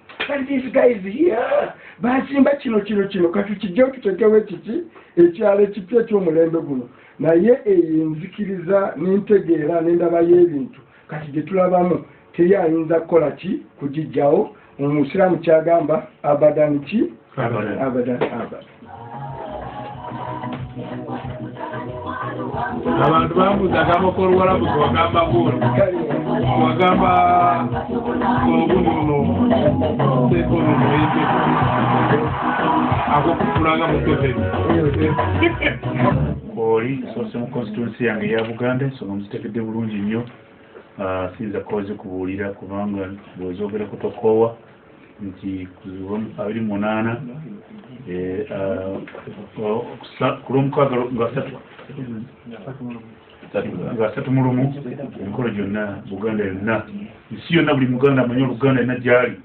these guys here bazimba kino katukijjewo tutekewo ekiki ekyalo ekipya ekyomulembe guno naye enzikiriza n'entegeera n'endaba y'ebintu kati gye tulabamu teri ayinza kukola ki kugijjawo omusiraamu kyagamba abadan ki abadan abantu bambuzaga amakoluwalabu wagamba golo wagamba obunono sekononoyite akokukulanga muteveni oli sose mu constituency yange ya Buganda ensonga muzitekedde bulungi nnyo siyinza kukoze kubuulira kubanga bwozogera kutokoowa nti 28 ku lwomukaaga nga 3 emikolo gyonna Buganda yonna nsi yonna buli muganda amanyi Oluganda yonna gyali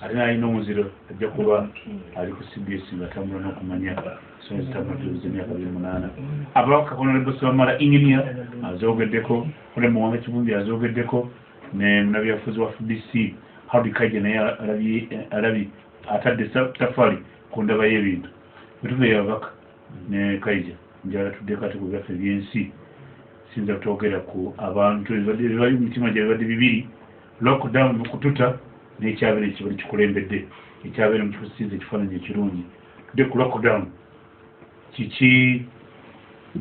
ate nalina omuziro ajja kuba ali ku CBS nga tambula n'okumanya so zitamatuuza emyaka 28 ababaka Honorable Sibamala Engineer azoogeddeko Honorable Muwanga Kivumbi azoogeddeko ne munabyafuzi wa FDC Hadi Kaija naye alabye atadde safari ku ndaba y'ebintu bituve yabaka ne Kaija njala tudde kati ku byaffe by'ensi sinza kutogera ku abantu ebibali mutima gye bibadde bibiri lockdown mukututa n'ekyabere ekibali kikulembedde ekyabere mu kikusinza ekifaananyi ekirungi tudde ku lockdown kiki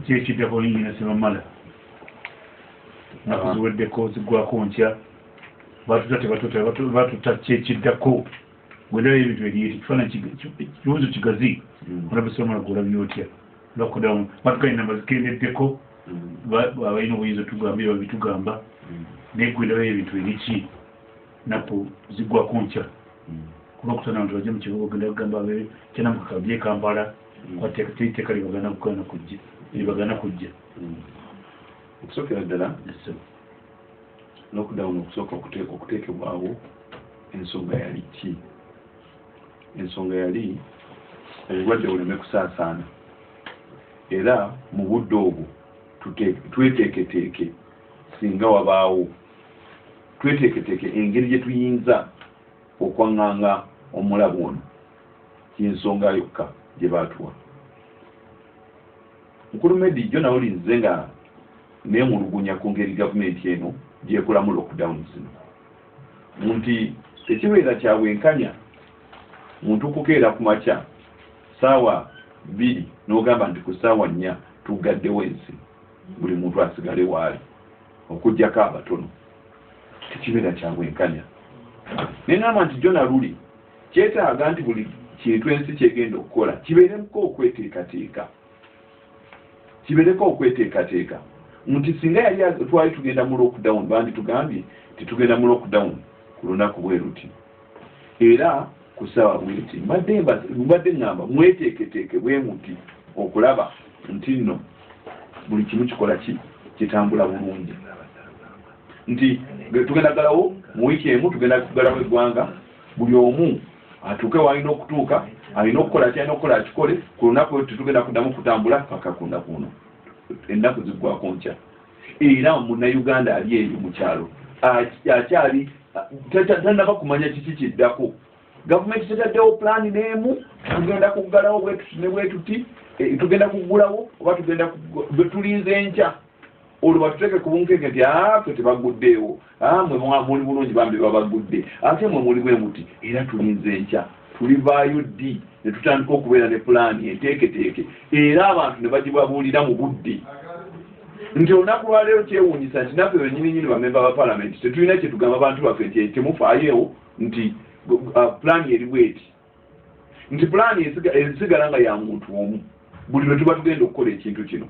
kyekiddako nyina Sibamala naku ziweddeko ziggwako nkya batuta kyekiddako gwendaba ebintu eryeti ekifaananyi kibuuzo kigazi Honorable Sibamala gwolabye otya lockdown batugalina bazikendeddeko abalina obuyinza otugambye babitugamba naye gwendaba ebintu eriki naku ziggwako nkya kulwokutana abantu bajja mu kibuga ogenda kugamba abe kyanamukaka bye Kampala kwateeka libagana kujja okusookera ddala lockdown okusooka okuteekebwawo ensonga yali ki? Ensonga yali obulwadde buleme kusaasaana era mu budde obwo tweteeketeeke singa wabaawo tweteeketeeke engeri gye tuyinza okwaŋŋanga omulabu ono y'ensonga yokka gye baatuwa. Mukulu Medi jjo nawulinze nga neemulugunya ku ngeri gavumenti eno gyekolamu lockdown zino nti ekibeera kya bwenkanya muntu kukeera ku makya ssaawa 2 n'ogamba nti ku ssaawa 4 tugaddewo ensi buli muntu asigale waali okuggyako abatono tekibeera kya bwenkanya. Neŋŋamba nti jjo naluli kyetaaga nti buli kintu ensi kyegenda okukola kibeereko okweteekateeka nti singa yali twali tugenda mu lockdown bandi tugambye titugenda mu lockdown ku lunaku bwe ruti era ku ssaawa bweti mbadde ŋŋamba mweteeketeeke bwe muti okulaba nti nno buli kimu kikola kitambula bulungi nti tugenda galawo mu wiiki emu tugenda kugalawo eggwanga buli omu atuuke w'alina okutuuka alina okukola kyalina okukola akikole ku lunaku tetugenda kuddamu kutambula paka kunda kuno ennaku ziggwako nkya era munnayuganda ali eyo mu kyalo akyali tanaba kumanya kiki kiddako. Gavumenti tetaddewo pulaani n'emu tugenda kuggalawo bwetuti ne bwetuti tugenda kuggulawo oba tugenda betulinze enkya olwo batuteeke ku bunkeke nti ffe tebaguddeewo mwe muli bulungi bambi babagudde ate mwe muli bwe muti era tulinze enkya tulivaayo ddi ne tutandika okubeera ne pulaani enteeketeeke era abantu ne bagibabuulira mu budde nti olunaku lwaleero kyewuunyisa nti naffe bennyininyini bamemba ba palamenti tetulina kye tugamba abantu baffe nti temufaayeewo nti pulaani eri bweti nti pulaani esigala nga ya muntu omu buli lwe tuba tugenda okukola ekintu kino.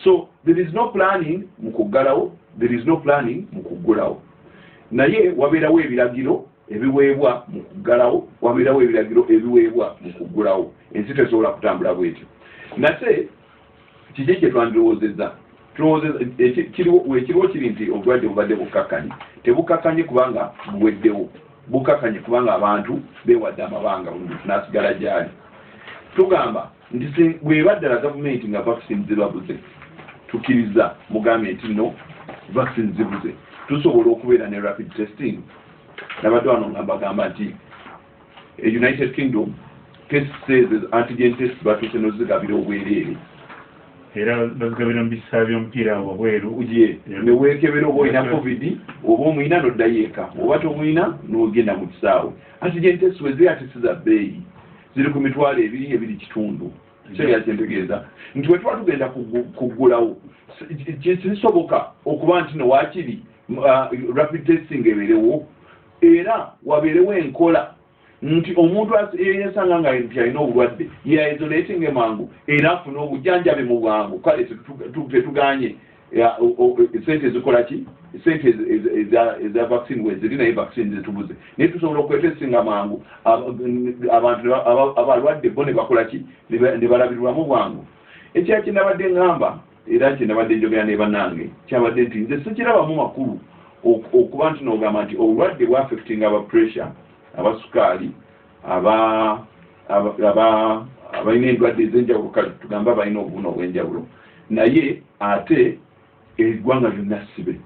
So there is no planning mu kuggalawo, there is no planning mu kuggulawo, naye wabeerawo ebiragiro ebiweebwa mu kuggalawo, wabeerawo ebiragiro ebiweebwa mu kuggulawo. Ensi tesobola kutambula bwetyo. Nate kiki kye twandirowoozezza kiriwo kiri nti obulwadde bubadde bukkakanye tebukkakanye kubanga buweddewo bukkakanye kubanga abantu beewadde amabanga buli muntu n'asigala gyali. Tugamba nti bwebaddala gavumenti nga vaccine zibabuze tukkiriza mugambe nti no vaccine zibuze tusobola okubeera ne rapid testing. Nabadde wano nga bagamba nti United Kingdom test says antigen test batuuse n'ozigabira obwereere era bazigabira mu bisaa by'omupiira wabweru ne weekebera oba olina covid oba omuyina n'oddayo eka oba tomuyina n'ogenda mu kisaawe. Antigen test we ziri ate siza bbeeyi ziri ku mitwalo 2.2 kyekyentegeeza nti bwe tuba tugenda kuggulawo kisoboka okuba nti nowaakiri rapid testing ebeerewo era wabeerewo enkola nti omuntu eyesanga nga nti alina obulwadde yaisolating emangu era afuna obujjanjabi mu bwangu kale tetuganye sente ezikola ki sente eza vaccine weziri naye vaccine zetubuze naye tusobola okwetesinga mangu abantu abalwadde bo ne bakola ki ne balabirwamu bwangu. Ekya kinabadde ngamba era kinabadde njogera ne bannange kyabadde nti nze sikirabamu makulu okuba nti n'ogamba nti obulwadde bwa affecting aba pressure abasukaali abalina endwadde ez'enjawulo kale tugamba balina obuno obw'enjawulo naye ate eggwanga lyonna sibe.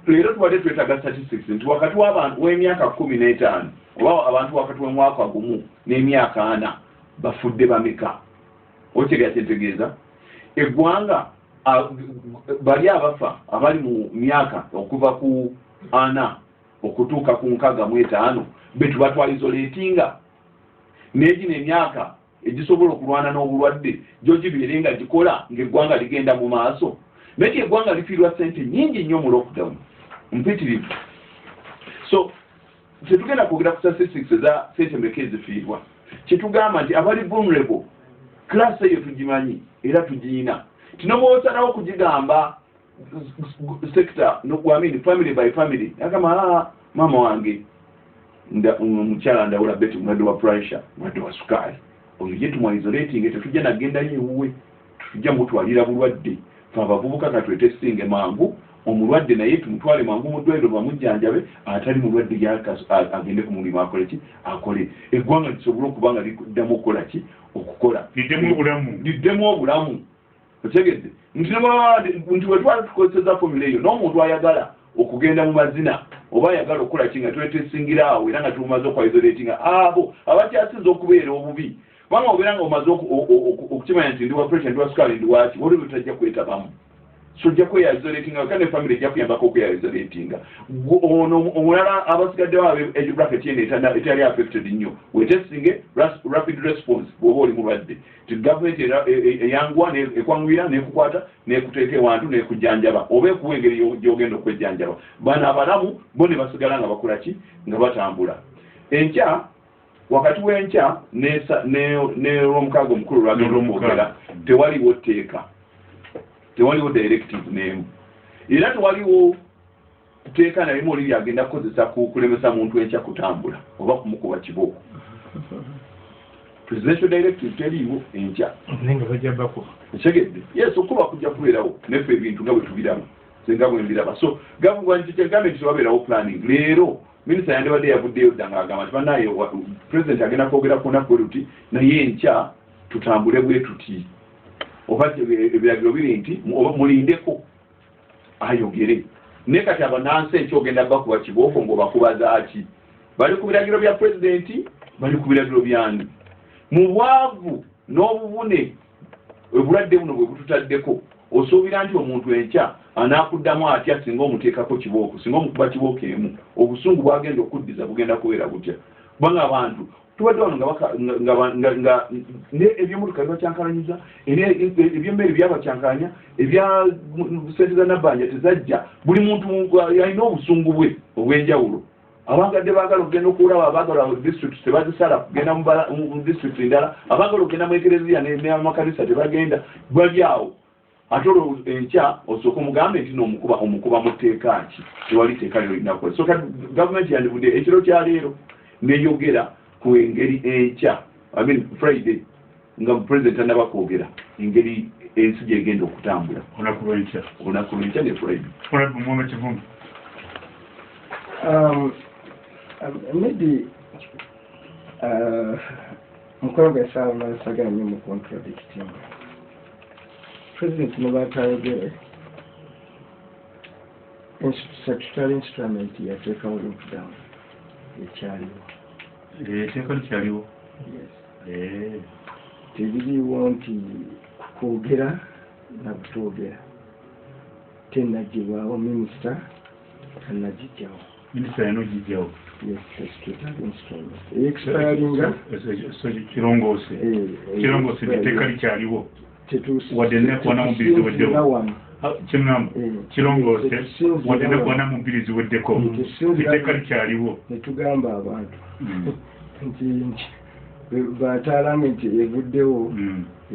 Leero tubadde twetaaga statistics nti wakati w'emyaka 15 oba abantu wakati w'omwaka gumu n'emyaka 4 bafudde bameka. Okitegera kyentegeeza eggwanga bali abafa abali mu myaka okuva ku 4 okutuuka ku 65 betuba twalisolatinga n'egino emyaka egisobola okulwana n'obulwadde gyo gibeere nga gikola ng'eggwanga ligenda mu maaso. Naye eggwanga lifiirwa ssente nnyingi nnyo mu lockdown mpitirivu. So tetugenda kwogera ku statistics eza ssente mmeka ezifiirwa kyetugamba nti abali vulnerable class eyo tugimanyi era tugiyina tinobwosalawo kugigamba sector family by family agamba mama wange omukyala ndawula beti mulwadde wa pressure mulwadde wa sukaali oyo ye tumwaisolating tetujja nagendayo ewuwe tujja mutwalira bulwadde fe abavubuka katwetestinge mangu omulwadde naye tumutwale mangu mu ddwaliro bamujjanjabe atali mulwadde agende ku mulimu akole ki akole eggwanga lisobole okuba nga liddamu okukola ki okukola liddemu obulamu otegedde nti bwe twali tukozeseza formula eyo n'omuntu ayagala okugenda mu mazina oba ayagala okukola ki nga twetesingira awo era nga tumaze okwaisolatinga abo abakyasinza okubeera obubi kubanga obeera nga omaze okukimanya nti ndi wa pressure ndi wa sukaali ndi waki waliwo tajja kwetabamu so ojja kweyaisolatinga kandi efamily ejja kuyambako okweyaisolatinga ono omulala abasigaddewo age bracket yene etali affected nnyo wetesinge rapid response bw'oba oli mulwadde ti gavumenti eyanguwa ekwanguyira n'ekukwata n'ekuteeka ewantu n'ekujjanjaba oba ekuwa engeri gy'ogenda okwejjanjaba bano abalamu bo ne basigala nga bakola ki nga batambula enkya wakati w'enkya n'olwomukaaga omukulu lwagenda okwogera tewaliwo tteeka tewaliwo directive n'emu era tewaliwo tteeka nalimu oli lyagenda kukozesa kulemesa muntu enkya kutambula oba kumukuba kibooko presidential directive teriiwo enkya nenga bajja bakuba ekegedde yes okuba kujja kubeerawo neffe ebintu nga bwe tubiraba senga bwe mbiraba so gavumenti tewabeerawo planning leero minisita yandibadde yavuddeyo dda ng'agamba nti bannaye president agenda kwogera ku lunaku luti naye enkya tutambule bwe tuti oba ebiragiro biri nti mulindeko ayogere naye kati abanansi ekyogenda bakuba kibooko ng'obakubazaaki bali ku biragiro bya pulezidenti bali ku biragiro byani mu bwavu n'obubune obulwadde buno bwe bututaddeko osuubira nti omuntu enkya anaakuddamu atya singa omuteekako kibooko singa omukuba kibooko emu obusungu bwagenda okuddiza bugenda kubeera butya kubanga abantu tubadde wano nga ebyomotoka bibakyankalanyiza ebyemmere byabakyankalanya ebya sente za nabbanja tezajja buli muntu alina obusungu bwe obw'enjawulo abagadde baagala okugenda okuwulaba abaagala district tebazisala kugenda mu district endala abaagala okugenda mu ekereziya n'amakanisa tebagenda bali awo ate olwo enkya osooka omugambe nti omukuba mu tteeka ki tewali tteeka lyolina kukola so kati gavumenti yandivudde ekiro kya leero neyogera ku engeri enkya Friday nga president anaba kwogera engeri ensi gyegenda okutambula olunaku lw'enkya ne Friday maybe mukolo gw'essaawa nasagala nnyo mu contradicting president nebatayogere statutory instrument yateekawo lockdown ekyaliwo etteeka likyaliwo tebiriwo nti kwogera nabutwogera tenagibwawo minisita anagijjawo minisita yano gijjawo statutory instrument expiringa kirongoose etteeka likyaliwo wadde nekubona mu bbiri ziweddewo kimugamba kirongoose wadde nekubona mu bbiri ziweddeko etteeka likyaliwo netugamba abantu nti batalamenti evuddewo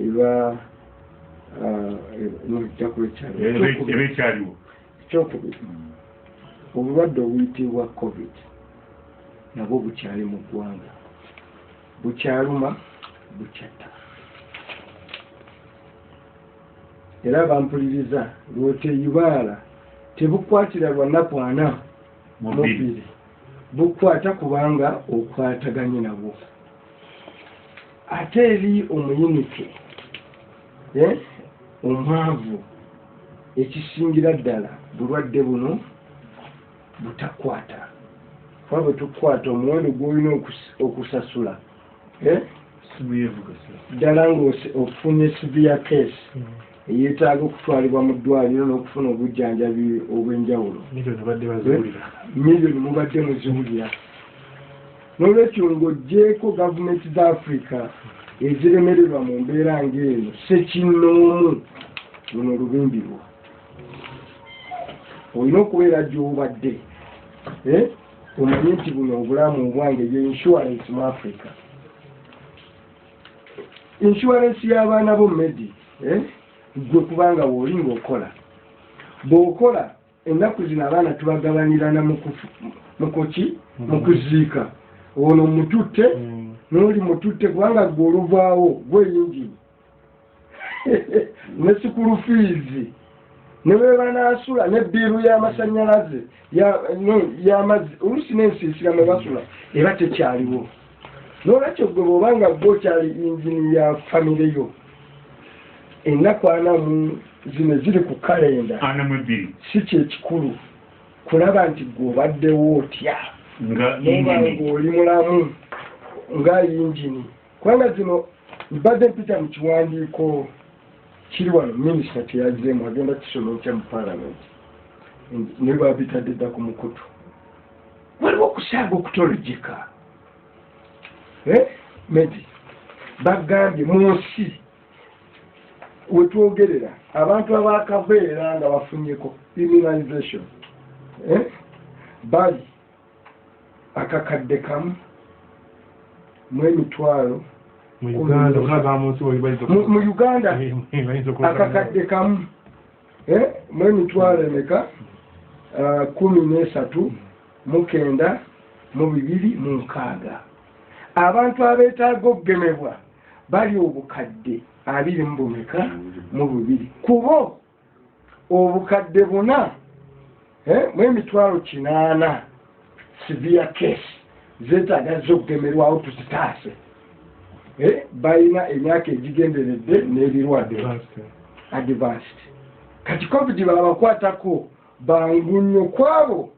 eba eba ekyaliwo kyokubiri obulwadde obuyitibwa covid nabwo bukyali mu ggwanga bukyaluma bukyatta era bampuliriza lwoteyibaala tebukwatira lwanaku 42 bukwata kubanga okwataganye nabwo ate eri omuyinike omwavu ekisingira ddala bulwadde buno butakwata kuba bwe tukwata omuwendo gw'olina okusasula ddala ng'ofunye severe case eyeetaaga okutwalibwa mu ddwaliro n'okufuna obujjanjabi obw'enjawulo miliyoni mubadde muziwulira n'olwekyo ng'oggyeko gavumenti za Africa eziremererwa mu mbeera ng'eno sekinnoomu luno lubimbirwa olina okubeera gy'obadde omanye nti buno obulamu obwange ye insurance mu Africa insurance y'abaana bo medi gwe kubanga woli ng'okola bw'okola ennaku zino abaana tubagabanirana mukoki mu kuziika ono mututte n'oli mututte kubanga gwe oluvaawo gweyingini ne sikulu fiizi ne bwe banaasula n'ebbiiru y'amasannyalaze y'amazzi oluusi n'ensiisira mwe basula eba tekyaliwo n'olwekyo gwe bw'obanga gwe okyali yingini ya famire yo ennaku 4 zino ziri ku kalenda si kyekikulu kulaba nti gwe obaddewo otya noba ng'oli mulamu nga yingini kubanga zino mbadde mpita mu kiwandiiko kiri wano minisita teyazzeemu agenda kisomekya mu palamenti ne babitadde dda ku mukutu waliwo okusaaga okutolojeka medi bagambye mu nsi wetwogerera abantu abakabeera nga bafunyeko immunization bali akakadde kamu mu emitwalo mu Uganda akakadde kamu mu emitwalo emeka 13,926 abantu abeetaaga okugemebwa bali obukadde 20,200 kubo obukadde 4 mu emitwalo 8 severe case zeetaaga z'okugemerwawo tuzitaase balina emyaka egigenderedde n'ebirwadde advanced kati covid babakwatako bangu nnyo kwabo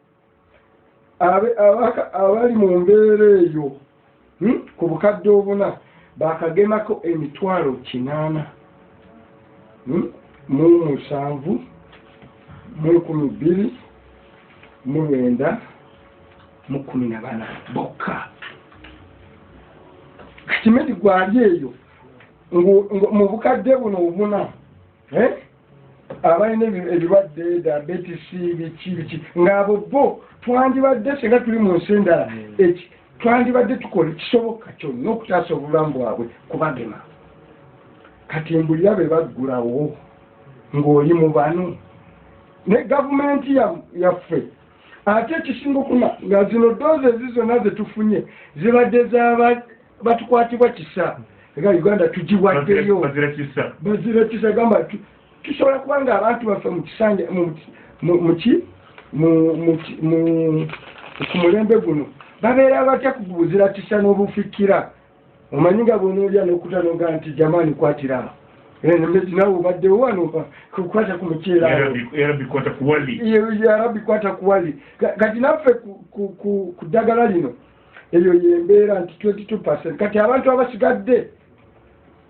abali mu mbeera eyo ku bukadde 4 bakagemako emitwalo 8 mu 7 mu 12,914 bokka kati medi gwali eyo mu bukadde buno 4 abalina ebirwadde diabetes biki ng'abo bo twandibadde senga tuli mu nsi endala twandibadde tukola ekisoboka kyonna okutaasa obulamu bwabwe kubagema kati embulira be baggulawo ng'oli mu bano ne gavumenti yaffe ate ekisinga okuna nga zino doozi ezi zonna ze tufunye zibadde batukwatibwa kisa ega Uganda tugiwaddeyo bazira kisa gamba tusobola kubanga abantu baffe mu kisanja ku mulembe guno babeera batya kugubuzira kisa n'obufikira omanyi nga bw'onoolya n'okutanoga nti jamani kwatira nawe obaddewo wano kukwata ku mukyera yarabikwata ku wali kati naffe ku ddagala lino eyo yembeera nti 22%. Kati abantu abasigadde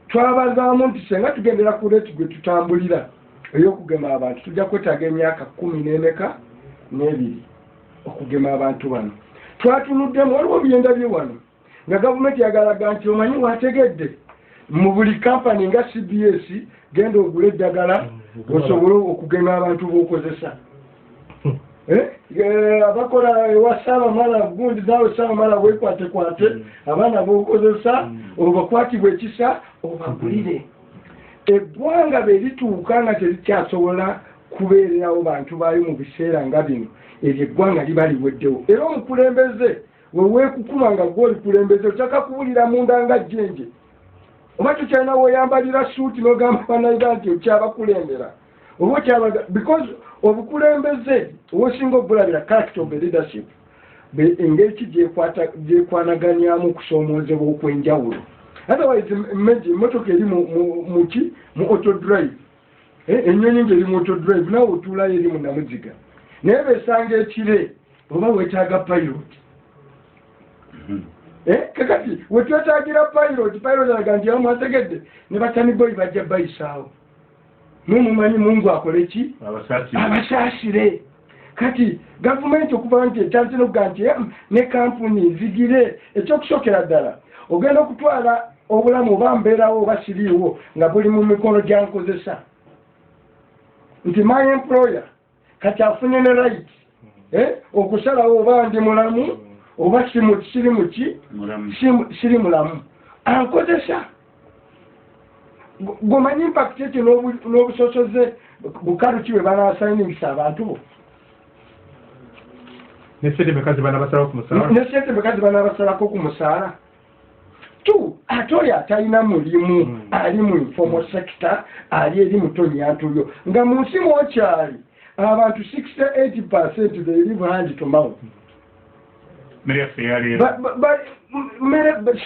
twabazaamu nti senga tugendera ku leeti gwe tutambulira ey'okugema abantu tujja kwetaaga emyaka 12 okugema abantu bano. Twatunuddemu waliwo ebyenda bye wano nga gavumenti yagalaga nti omanyi wategedde mu buli kampani nga CBS genda ogula eddagala osobole okugema abantu b'okozesa. Abakola ewa Saabamala gundi naawe Saabamala weekwatekwate abaana b'okozesa obakwatibwa ekisa obagulire. Eggwanga bwe lituuka nga terikyasobola kubeererawo bantu baayo mu biseera nga bino eryo eggwanga liba liweddewo. Era omukulembeze weweekukuma nga gw'oli kulembeze otaka kuwulira munda nga jjenje. Oba tukyalina weeyambalira suuti n'ogamba bannayuganda nti okyabakulembera oba okyabaga because obukulembeze obusinga obulabira character of leadership engeri ki gyekwanaganyaamu okusoomoozebwa okw'enjawulo. Otherwise emmotoka eri mu auto drive ennyonyi ng'eri mu auto drive nawe otuulayo eri mu namuziga naye besanga ekire oba weetaaga pilot. Kakati wetwetaagira pilot alaga nti amwategedde ne batani boyi bajja bayisaawo mumumanyi mungu akole ki abasaasire. Kati gavumenti okuva nti ekyalise nokuga nti ne kampuni zigire ekyokusokera ddala ogenda okutwala obulamu oba mbeerawo oba siriiwo nga buli mu mikono gyankozesa nti my employer kati afunye ne right okusalawo oba ndi mulamu oba siri mulamu ankozesa. Gomanyi impact ekyo n'obusosoze bukalu ki bwe banaasayiningisa abantu bo ne ssente bekazi banaabasalako ku musaala tu ate oyo atalina mulimu ali mu informal sector ali eri mutonyantulyo nga mu nsi mwokyali abantu 68% they live hand to mouth.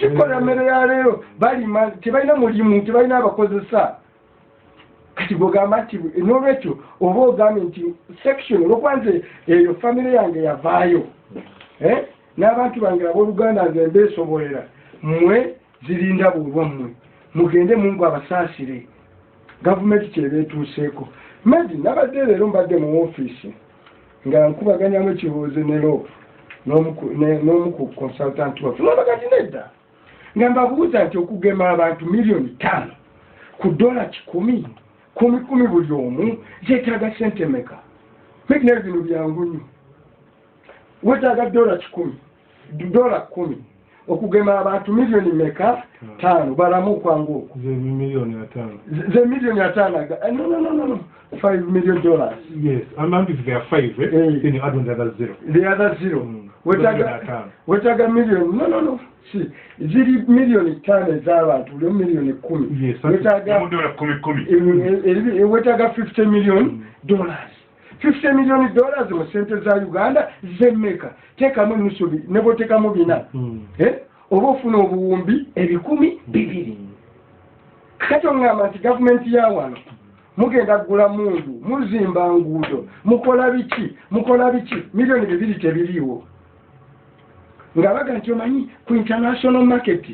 Sikola mmere ya leero balima tebalina mulimu tebalina abakozesa kati bwogamba nti n'olwekyo oba ogambye nti section olwokwanza eyo famire yange yavaayo n'abantu bange abooluganda nze mbeesobolera mmwe zirinda bulwammwe mugende mungu abasaasire gavumenti kyebeetuuseeko medi nabadde leero mbadde mu ofiisi nga nkubaganyamu ekibuuzo ne loopu n'omu ku consultant waffe nabagati nedda nga mbabuuza nti okugema abantu $5,000,000 ku $100 kumi buli omu zeetaaga sente meka medi nayo bino byangu nnyo weetaaga $10 okugema abantu millioni meka 5 balamu kwangu oku ze millioni 5 ze millioni 5 no $5 million. Yes, I'm if they are 5 then you add on the other zero. The other zero wetaga million no see ziri millioni 5 z'abantu le millioni 10 yes wetaga $10 wetaga $50 million. $50 million mu sente za Uganda zemmeka tekamu nusubi nebo tekamu bina oba ofuna obuwumbi 200,000 kati ongamba nti gavumenti ya wano mugenda kugula mundu muzimba nguudo mukola biki milioni 2 tebiriiwo ng'abaga nti omanyi ku international market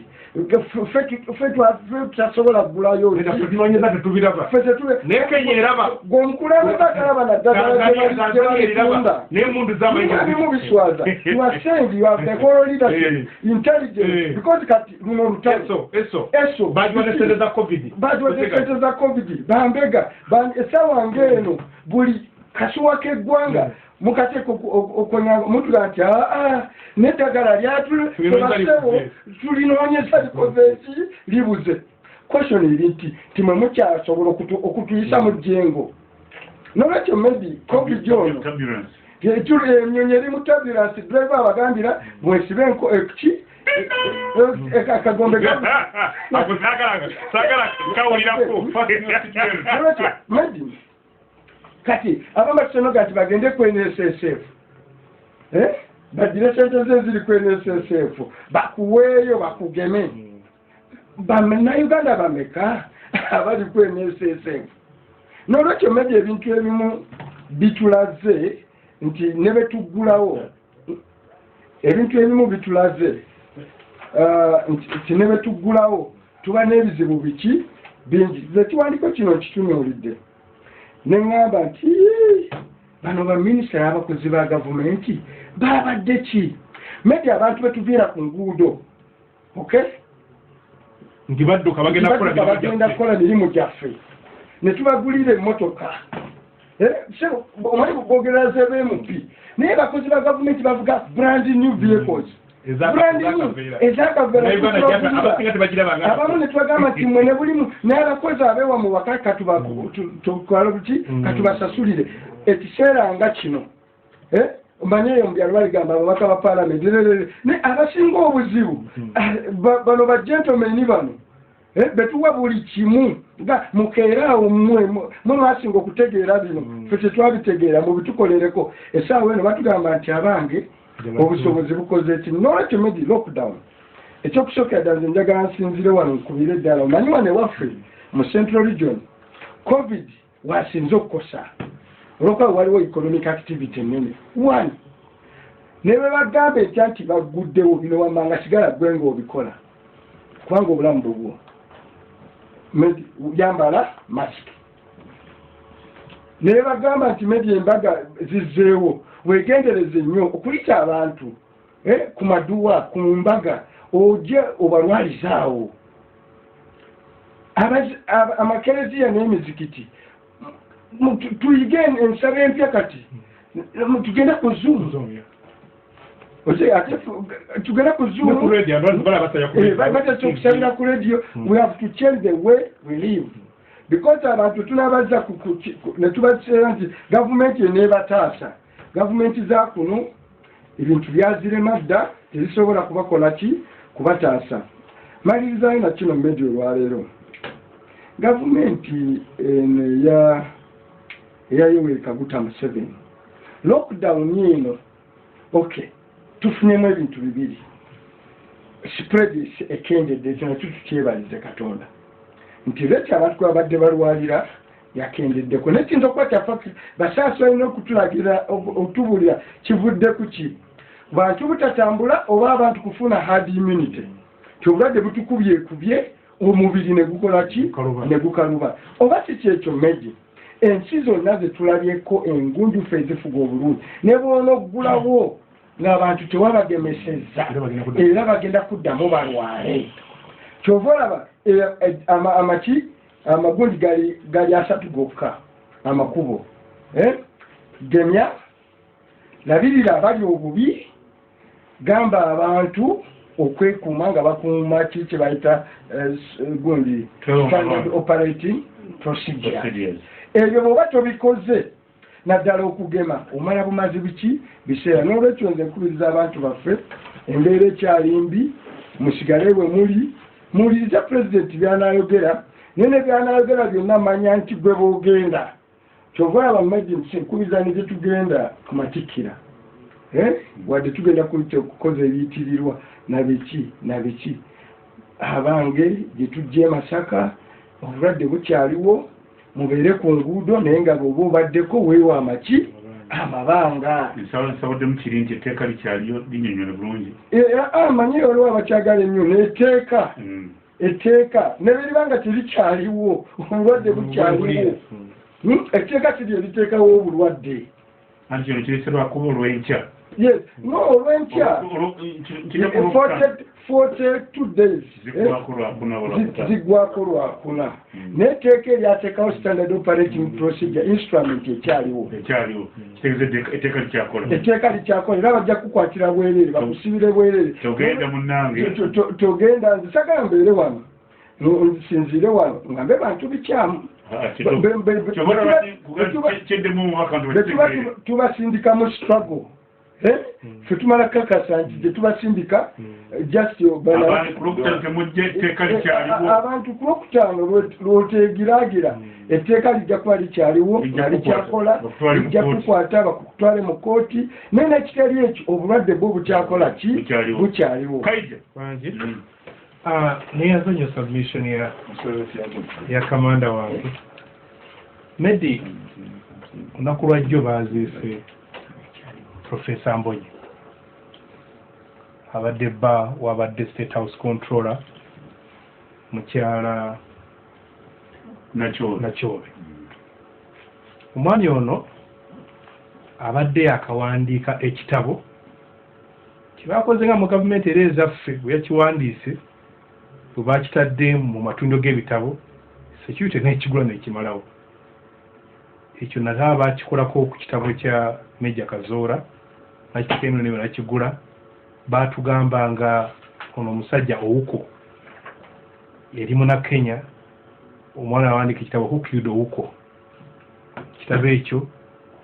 tutasobola kugulayo gwemukulembeze akalaba naddala bimu biswaza you are saying you have the whole leadership intelligence because kati luno lutalo badwaneseza covid bambega esawa ngeno buli kasuwa k'eggwanga mukateeka okonyanga omuntu gati n'eddagala lyatubasewo tulinoonyeza likoze eki libuze question eri nti timwe mukyasobola okutuyisa mu jjengo nolwekyo maybe covid ono enyonyi eri mu turbulence driver abagambira bwesibe eki akagombe kati abamaseno gati bagende ku NSSF badire sente ziri ku NSSF bakuweeyo bakugeme Uganda bameka abali ku NSSF n'olwekyo medi ebintu ebimu bitulaze nti ne betuggulawo ebintu ebimu bitulaze nti ne betuggulawo tuba n'ebizibu biki bingi zekiwandiko kino kitunuulidde neŋŋamba nti bano baminisita abakozi ba gavumenti babadde ki medi abantu betuviira ku nguudo nti badduka bagenda kukola mirimu gyaffe ne tubagulira emmotoka omwali bugogeraze BMP naye bakozi ba gavumenti bavuga brand new vehicles abamu ne tubagamba nti mwe ne bulimu naye abakozi abeewa mu waka katubasasulire ekiseera nga kino omanye eyo mubyalo baligamba ababaka ba palamenti naye abasinga obuzibu bano bagentlemani bano betuwa buli kimu nga mukeeraawo mwe mwasinga okutegeera bino fe tetwabitegeera mubitukolereko essaawa eno batugamba nti abange obusobozi bukoze eki nolwekyo medi lockdown ekyokusookera ddala nze njagala nsinzire wano nkubire eddala omanyi wano ewaffe mu central region covid wasinze okukosa olwokuba waliwo economic activity ennene one ne bwe bagamba etya nti baguddewo bino wamanga sigala gwe ng'obikola kubanga obulamu bubwo yambala masiki ne bwe bagamba nti medi embaga zizzeewo wegendereze nnyo okuyita abantu ku maduwa ku mbaga ojje obalwalizaawo amakereziya n'emizikiti tuyige ensaba empya kati tugenda ku zoom tugenda ku zoom okusabira ku radio we have to change the way we live because abantu tunabaza ne tubaseera nti gavumenti eneebataasa gavumenti za kuno ebintu byazirema dda tezisobola kubakola ki kubataasa malirizayo na kino mmedi olwaleero gavumenti eya Yoweri Kaguta Museveni lockdown eno okay tufunemu ebintu bibiri spread ekendedde ekyo nakyo tukyebalize Katonda nti leki abantu abadde balwalira yakendeddeko nekintu okuba kyafa basaasi balina okutulagira otubulira kivudde ku ki bantu butatambula oba abantu kufuna hard immunity kyobulwadde butukubyekubye omubiri ne gukola ki ne gukaluba oba si kyekyo Meji ensi zonna zetulabyeko engunjufu ezifuga obulungi ne boona oggulawo ng'abantu tewabagemesezza era bagenda kuddamu balwale kyova olaba amagundi gali 3 gokka amakubo gemya labirira abali obubi gamba abantu okwekuuma nga bakuuma kiki bayita gundi standard operating procedures ebyo bwoba tobikoze naddala okugema omala bumazi biki biseera n'olwekyo nze nkubiriza abantu baffe embeera ekyalimbi musigale we muli muwuliriza pulezidenti by'anaayogera nene by'anaayogera byonna manya nti gwe boogenda kyova olaba Meji nkubiriza ne gye tugenda ku matikkira wadde tugenda kukoza ebiyitirirwa nabiki abange gye tujja e Masaka obulwadde bukyaliwo mubeere ku nguudo naye nga bw'oba obaddeko weewa amabanga nsabadde mukiri nti etteeka likyaliyo linyonyole bulungi manyi olwo abakyagala ennyo n'etteeka ne biriba nga terikyaliwo obulwadde bukyaliwo etteeka kiri eriteekawo obulwadde anti kino kireserwakuba olw'enkya yes no olw'enkya 42 days zigwako lwakuna n'etteeka eryateekawo standard operating procedure instrument ekyaliwo etteeka likyakola era bajja kukwatira bwereere bakusibire bwereere togenda nze sagala mbeere wano nsinzire wano nga mbe bantu bikyamu tubasindika mu struggle ffe tumala kakasa nti gyetubasindika just abantu ku Lwokutaano lwoteegiraagira etteeka lijja kuba likyaliwo nga likyakola lijja kukwata bakutwale mu kooti naye nekitali ekyo obulwadde bwo bukyakola ki bukyaliwo neyazonyo submission ya kamanda wange Medi olunaku lwajjo baaziise Professor Mbonyi abadde bba wabadde State House Controller mukyala Nakyobe omwami ono abadde akawandiika ekitabo kibakoze nga mu gavumenti era ezaffe bwe yakiwandiise bwe bakitadde mu matundo g'ebitabo security n'ekigula n'ekimalawo ekyo nalaba bakikolako ku kitabo kya Major Kazoora nakitendo ne nakigula batugamba nga ono omusajja Ouko yali muna Kenya omwana awandika ekitabo Who Killed Ouko kitabo ekyo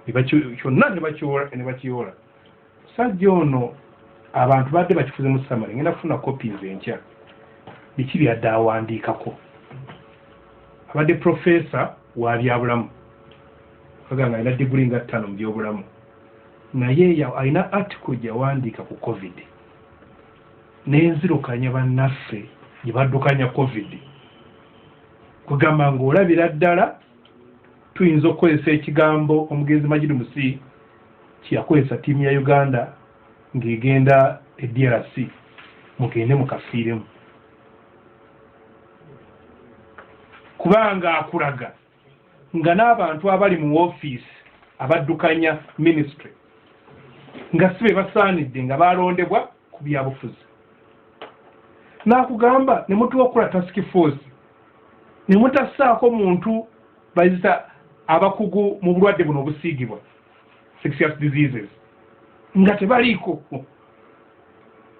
kyonna ne bakiyoola musajja ono abantu badde bakifuze mu samari ngenda kufuna copies enkya biki byadde awandiikako abadde professor wa byabulamu aganga alina diguli nga 5 mu byobulamu naye alina article gyawandiika ku COVID n'enzirukanya bannaffe gye baddukanya COVID kugamba ng'olabira ddala tuyinza okukozesa ekigambo omugenzi Majid Musi kyakozesa ttiimu ya Uganda ng'egenda e DRC mugende mukafiiremu kubanga akulaga nga n'abantu abali mu ofiisi abaddukanya ministry nga sibe basaanidde nga balondebwa ku byabufuzi n'akugamba ne mutuwa okukola task force ne mutassaako muntu bayita abakugu mu bulwadde buno obusiigibwa infectious diseases nga tebaliiko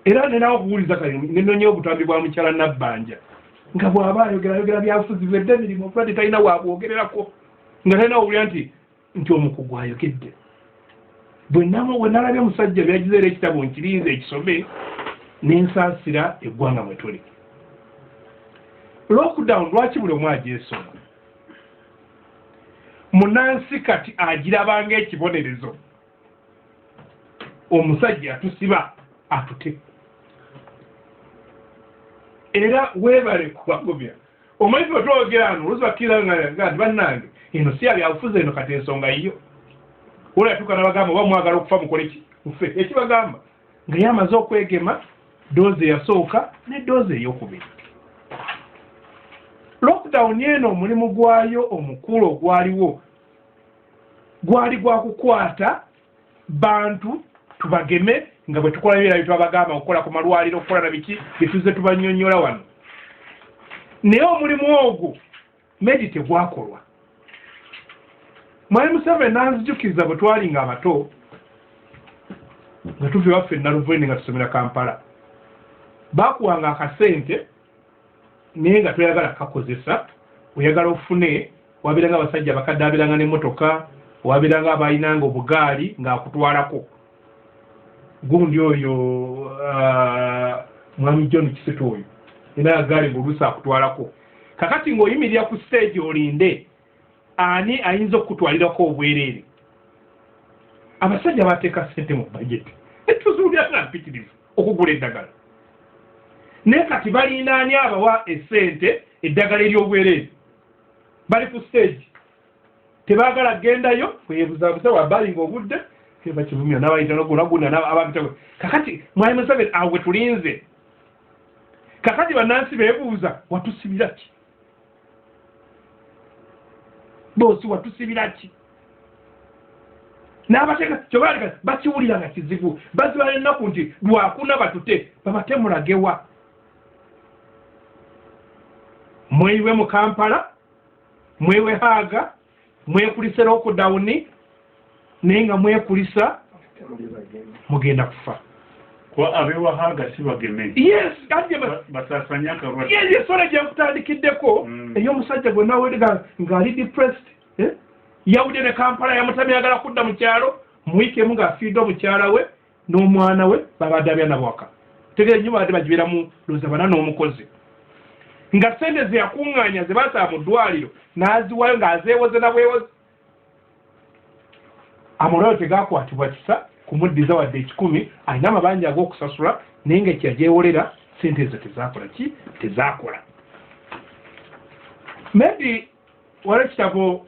era nenawo okuwuliza kale nenonye obutambi bwa mukyala Nabbanja nga bw'aba ayogera byabufuzi bwedde emirimu obulwadde talina waabwogererako nga talina owulira nti omukugu ayogedde bwe nalabye omusajja byagizeera ekitabo nkiriinze ekisome n'ensaasira eggwanga mwe tuli lockdown lwaki buli omu agyesoma munansi kati agirabanga ekibonerezo omusajja atusiba atute era weebale kubagobya omanyi twogera ano oluzi bakkiriza nga bannange eno si yabyabufuzi eno kati ensonga yiyo olatuuka nabagamba oba mwagala okufa mukole ki mufe ekibagamba nga yamaze okwegema doozi eyasooka ne doozi ey'okubiri. Lockdown eno omulimu gwayo omukulu ogwaliwo gwali gwa kukwata bantu tubageme nga bwe tukola ebirala byetwabagamba okukola ku malwaliro okukola na biki bituze tubanyonyola wano naye omulimu ogwo Medi tegwakolwa. Mwalimu Museveni n'anzijukiriza bwe twalinga abato nga tuve waffe Naluveni nga tusomera Kampala bakuwanga akasente naye nga toyagala kakozesa oyagala ofune wabiranga abasajja bakadde abiranga n'emmotoka wabiranga abayinanga obugaali ng'akutwalako gundi oyo mwami John Kisitu oyo ina gaali ng'oluusi akutwalako kakati ng'oyimirira ku stage olinde ani ayinza okutwalirako obwereere. Abasajja bateeka ssente mu bajeti etuzuulira nga mpitirivu okugula eddagala naye kati balinaani abawa essente eddagala ery'obwereere bali ku stage tebaagala gendayo weebuzabuza wabbali ng'obudde bakivumira n'abayita nogulaguna n'ababitawe kakati Mwalimu Museveni awo we tulinze kakati bannansi beebuuza watusibira ki boosi watusibira ki n'abateeka kyobaleka bakiwulira nga kizibu baziba ennaku nti lwakuna batute babatemulagewa mweyiwe mu Kampala mwewe Haaga mwekulise lockdown naye nga mwekulisa mugenda kufa kwa abewa Haaga si bageme yes basasanya akalwadde yes sole gye nkutandikiddeko ey'omusajja gwe nawulira ng'ali depressed yawudde ne Kampala yamutamya ayagala kudda mu kyalo muwiikemu ng'afiidde omukyala we n'omwana we babadde abyana bwaka tegere nnyo badde bagibiramu looza bana n'omukozi nga sente ze yakuŋŋaanya ze baasaba mu ddwaliro n'aziwayo ng'azeewoze na bwewoze amalwaliro tegakwatibwa kisa kumuddiza wadde 10 alina amabanja ag'okusasula naye nga ekyagyewolera sente ezo tezakola ki tezakola. Maybe wala ekitabo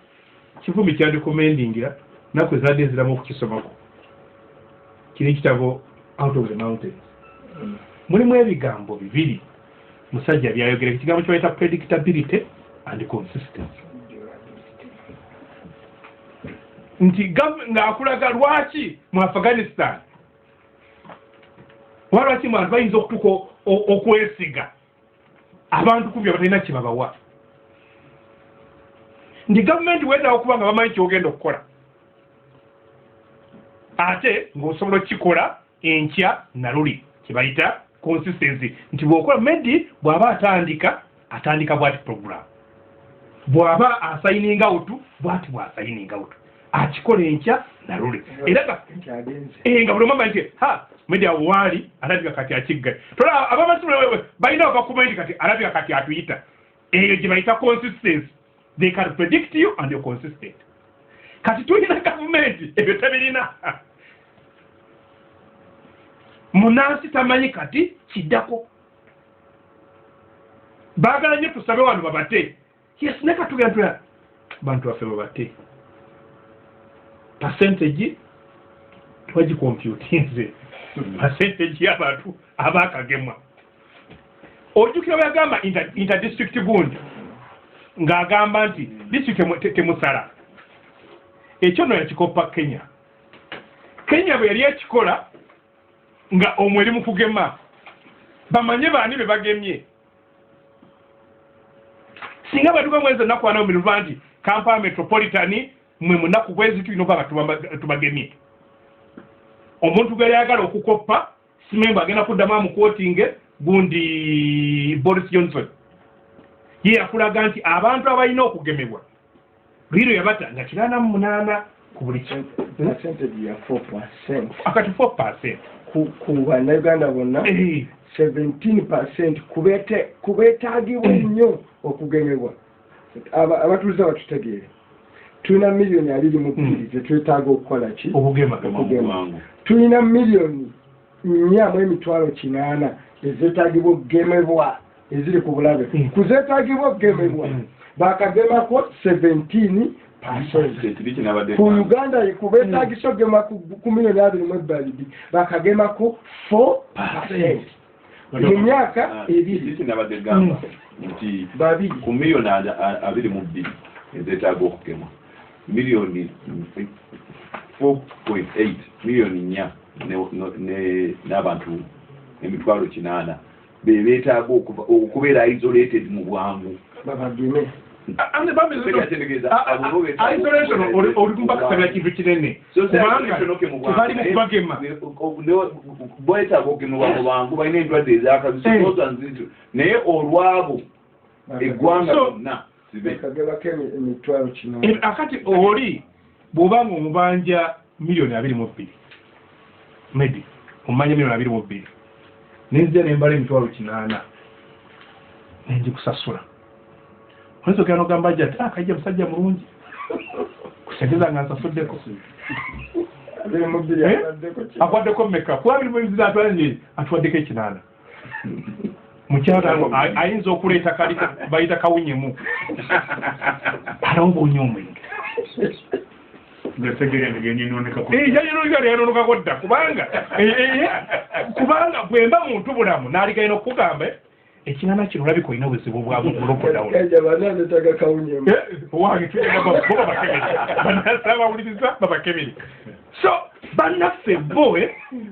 kivumi kyandikomendingira naku ezadde eziramu okukisomako kiri ekitabo Out of the Mountains. Mulimu ebigambo bibiri musajja byayogera ekigambo kye predictability and consistency nti ng'akulaga lwaki mu Afghanistan walwaki mu bantu bayinza okutuuka okwesiga abantu kubya batalina kye babawa ndi gavumenti weetaaga okuba nga bamanyi kyogenda okukola ate ng'osobola okukikola enkya na luli kye bayita consistency nti bw'okola Medi bw'aba atandika bw'ati program bw'aba asayininga out bw'ati bw'asayininga out akikola enkya na luli era nga buli omwamba nti Medi awo waali alabika kati akigga tola abamasomero balina bakumanyi kati alabika kati atuyita eyo gye bayita consistency. They can predict you and you're consistent. Kati tulina gavumenti ebyo tebirina munansi tamanyi kati kiddako baagala nnyo tusabe wano babate yes neka tugenda bantu baffe babate percentage twagikomputinze percentage y'abantu abaakagemwa ojjukira bwe yagamba interdistrict gundi ng'agamba nti disitulikiti temusala ekyo no yakikopa Kenya bwe yali ekikola nga omwe eri mu kugema bamanye baani be bagemye singa batuka mwezi ennaku ana omiruva nti Kampala metropolitan mwe munaku bwezi tulina okuba tubagemye omuntu gwe yayagala okukopa simemba agenda kuddamu amukwotinge gundi Boris Johnson ye yakulaga nti abantu abalina okugemebwa lwiro yabata nga 88 ku buli percentage ya 4% akati 4% ku bannayuganda bonna 17% kubeetaagibwa nnyo okugemebwa. Abatuuze batutegeere tulina miliyoni 22 zetwetaaga okukola ki okugema. Tulina miliyoni 4.8 ezeetaagibwa okugemebwa eziri ku bulabe. Ku zeetaagibwa okugemebwa bakagemako 17%. Ku Uganda kubeetaagisa okugema ku miliyoni 22 bakagemako 4%. Mu myaka ebiri nti ku miliyoni 22 ezeetaaga okugema miliyoni 4.8 miliyoni 4 n'abantu 800 beetaaga okubeera isolated mu bwangu babageme. Isolation olikumbakisabira kintu kinene kubanga bali mukubagema bwetaaga okugemebwa mu bangu balina endwadde ez'akazisoza nzitu naye olwabo eggwanga lyonna akati oli bw'obanga omubanja miliyoni 22 medi omumanja miliyoni 22 nenzija nembala 800 nenjikusasula oyinza okera nogamba ati kajja musajja mulungi kusegeza nga nsasuddeko akwaddeko mmeka kuba biri atuwaddeko 800 mukyala ayinza okuleeta kali bayita kawunyemu alonga onyo omwenge yanonekako dda kubanga bwemba muntu bulamu n'aligayina okukugamba ekinana kino olabika olina buzibu bwamu bulokobawuliriza babakebere so bannaffe bo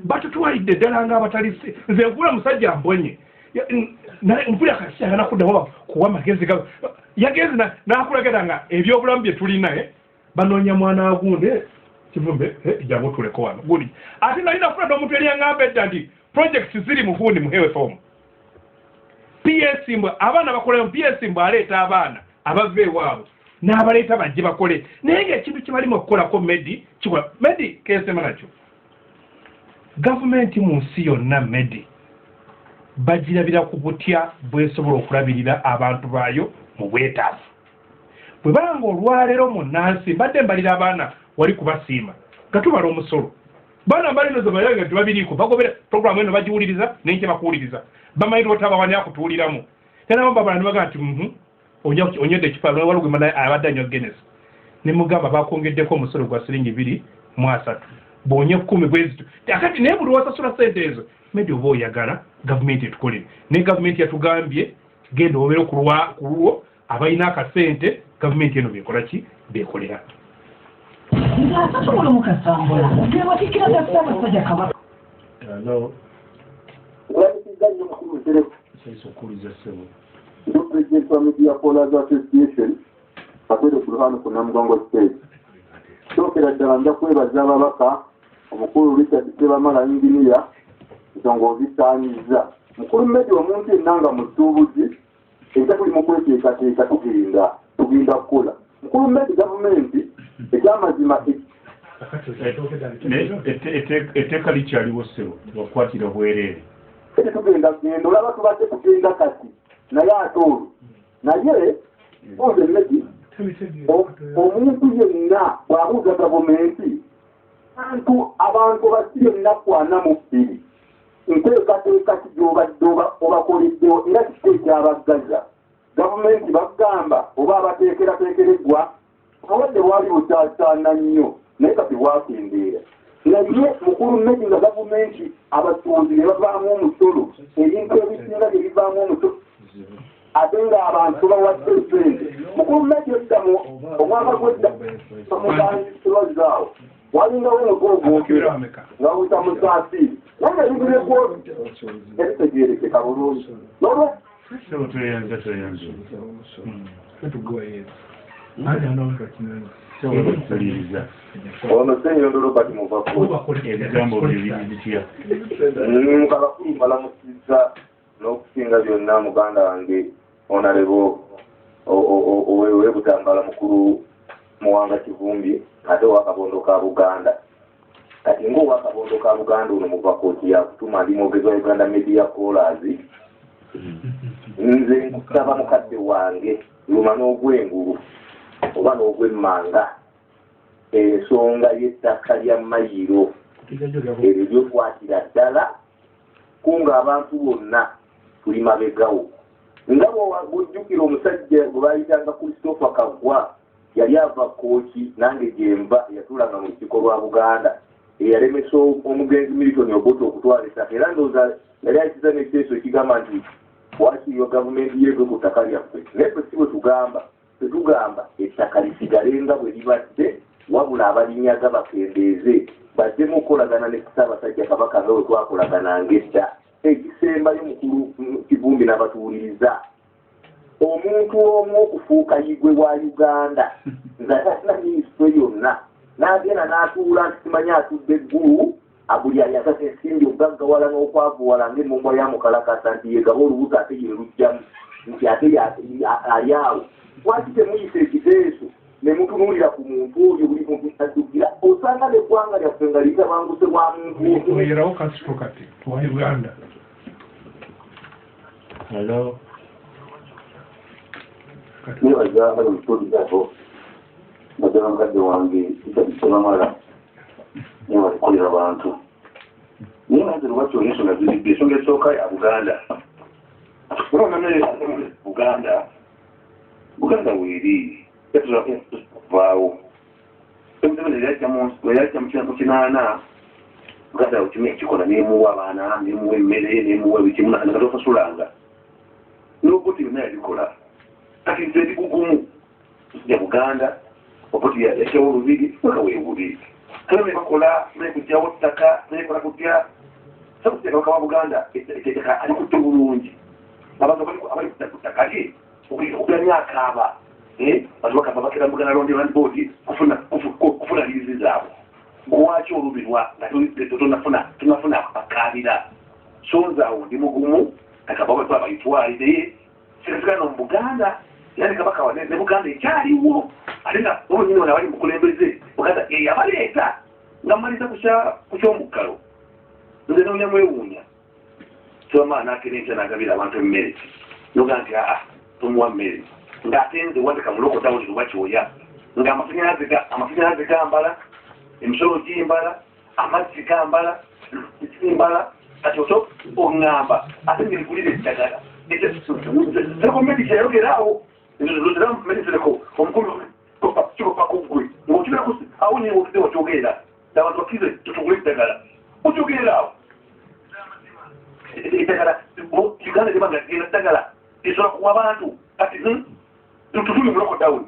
batutuwalidde ddala ngaabatali nze nkula musajja mbonye mpulira kasiyagana kuddamu kuwa magezi yagezi n'akulagera nga ebyobulamu bye tulina banoonya mwana agunde kivumbe jangu tuleko wano gundi ate nalina kufuna n'omuntu eri yaŋŋamba edda nti projects ziri mu gundi muhewe fomu PS mbwa abaana bakolera PS mbwa aleeta abaana abava ewaabwe n'abaleeta bajje bakole naye ng'ekintu kibalimu okukolako medi kikola medi kesema nakyo gavumenti mu nsi yonna medi bagirabira ku butya bwesobola okulabirira abantu baayo mu bwetaavu bwe banga olwaleero mu nnansi mbadde mbalira abaana wali kubasiima nga tubala omusolo baana mbalinozo bayaga tebabiriiko bagobera programu eno bagiwuliriza nenkye bakuwuliriza bamayiro otabawani akutuuliramu era babala nibaga nti onyedde ekifaananyi walugema naye abadde anywa Guinness ne mugamba bakongeddeko omusolo gwa siringi 2.3 bonye 10 bwezitu akati naye buli wasasula sente ezo medi oba oyagala gavumenti etukolere naye gavumenti yatugambye genda obeera ku lwo abalina akasente gavumenti eno bekola ki bekolera ngasobola mukasambula gebatikira gasabasajja kabaka President wa Media Callers Association akwere ku luhano ku Namugongo State. Sokera ddala nja kwebaza ababaka omukulu Richard Sebamala Engineer nsonga ozisaanyiza. Mukulu Media omuntu ennanga mutubuzi era buli mu kweteekateeka tugenda kukola. Mukulu Media gavumenti ekyamazima etteeka likyaliwo ssebo wakwatira bwereere tugenda kugenda olaba tubadde kugenda kati naye ate olwo naye oze medi omuntu yenna bw'abuuza gavumenti abantu basire ennaku 42 nteekateeka ki gy'obadde obakoleddewo era kiki ekyabaggaza gavumenti bagamba oba abateekerateekereggwa obadde bwali bukyakyaana nnyo naye kati bwakendeera naye mukulu medi nga gavumenti abatuuzi ne bavaamu omusolo ebintu ebisinga bye bivaamu omusolo ate ng'abantu bawadde sente mukulu medi edda omwaka gwedda omuganzirwazaawo walingawo omutwe ogwokera nga wita musaasiiri naye ebigireko ebitegeerekeka bulungi nolwa ono senyondolo bati ebigambo bibitya mukabakulu mbalamusiza n'okusinga byonna muganda wange onalebo owebutambala mukulu muwanga kivumbi ate wakabondo ka Buganda kati ng'owakabondo ka Buganda ono muva kooti yakutuma ndi mwogezi wa Uganda Media Callers nze nkusaba mukadde wange luma n'ogwengulu oba n'ogwemmanga ensonga y'ettaka lya Mayiro ebyo byokwatira ddala kunga abantu bonna tuli mabegawo nga bw'ojjukira omusajja gwe baayitanga Christopher Kaggwa yali ava kooki nange gyemba yatulanga mu lukiiko lwa Buganda eyalemesa omugenzi Milton Obote okutwala ettaka era ndowooza yali ayitiza n'ekiteeso ekigamba nti waakiriyo gavumenti yeekwe ku ttaka lyaffe naye ffe si bwe tetugamba ettaka lisigale nga bwe libadde wabula abalinyaga bakendeeze baddemu okukolagana ne Ssaabasajja Kabaka nga bwe twakolagana ng'edda ekisembayo mukulu Kivumbi n'abatuwuliriza omuntu omu okufuuka yigwe wa Uganda nga tasina minisitule yonna n'agenda n'atuula nti simanyi atudde eggulu buli ayagasa ensimbi okugaggawala n'okwavuwala ng'emmombo ya Mukalakasa nti yegaba olubuto ate ye lujjamu nti ate ali awo lwaki temuyisa ekiteeso ne mutunuulira ku muntu oyo buli muntu ajjukira osanga n'eggwanga lyaffe nga litabanguse bwa muntu oyerawo kasito kati tuwa Uganda. Hello. nebaza bali mutulizako naddala mukadde wange kitabisomamala nebalikolera abantu naye naze lwaki olina ensonga ziribbe ensonga esooka ya Buganda Buganda weeri yatuvaawo yajja mu kinaku kinaana Buganda okimenya ekikola nemuwa abaana nemuwa emmere nemuwa bikimu nakatofasulanga n'obuti byonna yabikola kati nze ebigugumu ya Buganda obuti yakyawo olubiri weka weebuli kale nebakola nekugyawo ttaka nekola kutya sakuteeka bakaba Buganda ettaka alikutte bulungi abantu abali ku ttaka lye okuganya akaaba abantu bakava bakera Buganda Land Board kufuna liizi zaabwe gwaki olubirwa nga tunafuna akaabira so nzaawo ndi mugumu akababa abayitwalire sirikano mu Buganda yani kabaka ne Buganda ekyaliwo ate nga olwonyini wano abali mukulembeze Buganda yabaleeta nga mmaliza kukyomukalo nze nonyamwewuunya somaana akenenkya nagabira abantu emmere noga nti tomuwa mmere ng'ate nze wandika muloko dawuli luba kyoya nga amasannyalaze gambala emisolo gimbala amazzi gambala gimbala kati oso oŋŋamba ate ngeligulira eddagala gavumenti kyayogeraawo medizireko omukulu kikopakugwe ngaokibirako awo nyinga otudde wakyogera abantu bakize tutugula eddagala okyogeraawo eddagala Uganda libanga genda ddagala esobola kuwa abantu kati tutuli muloko dawuni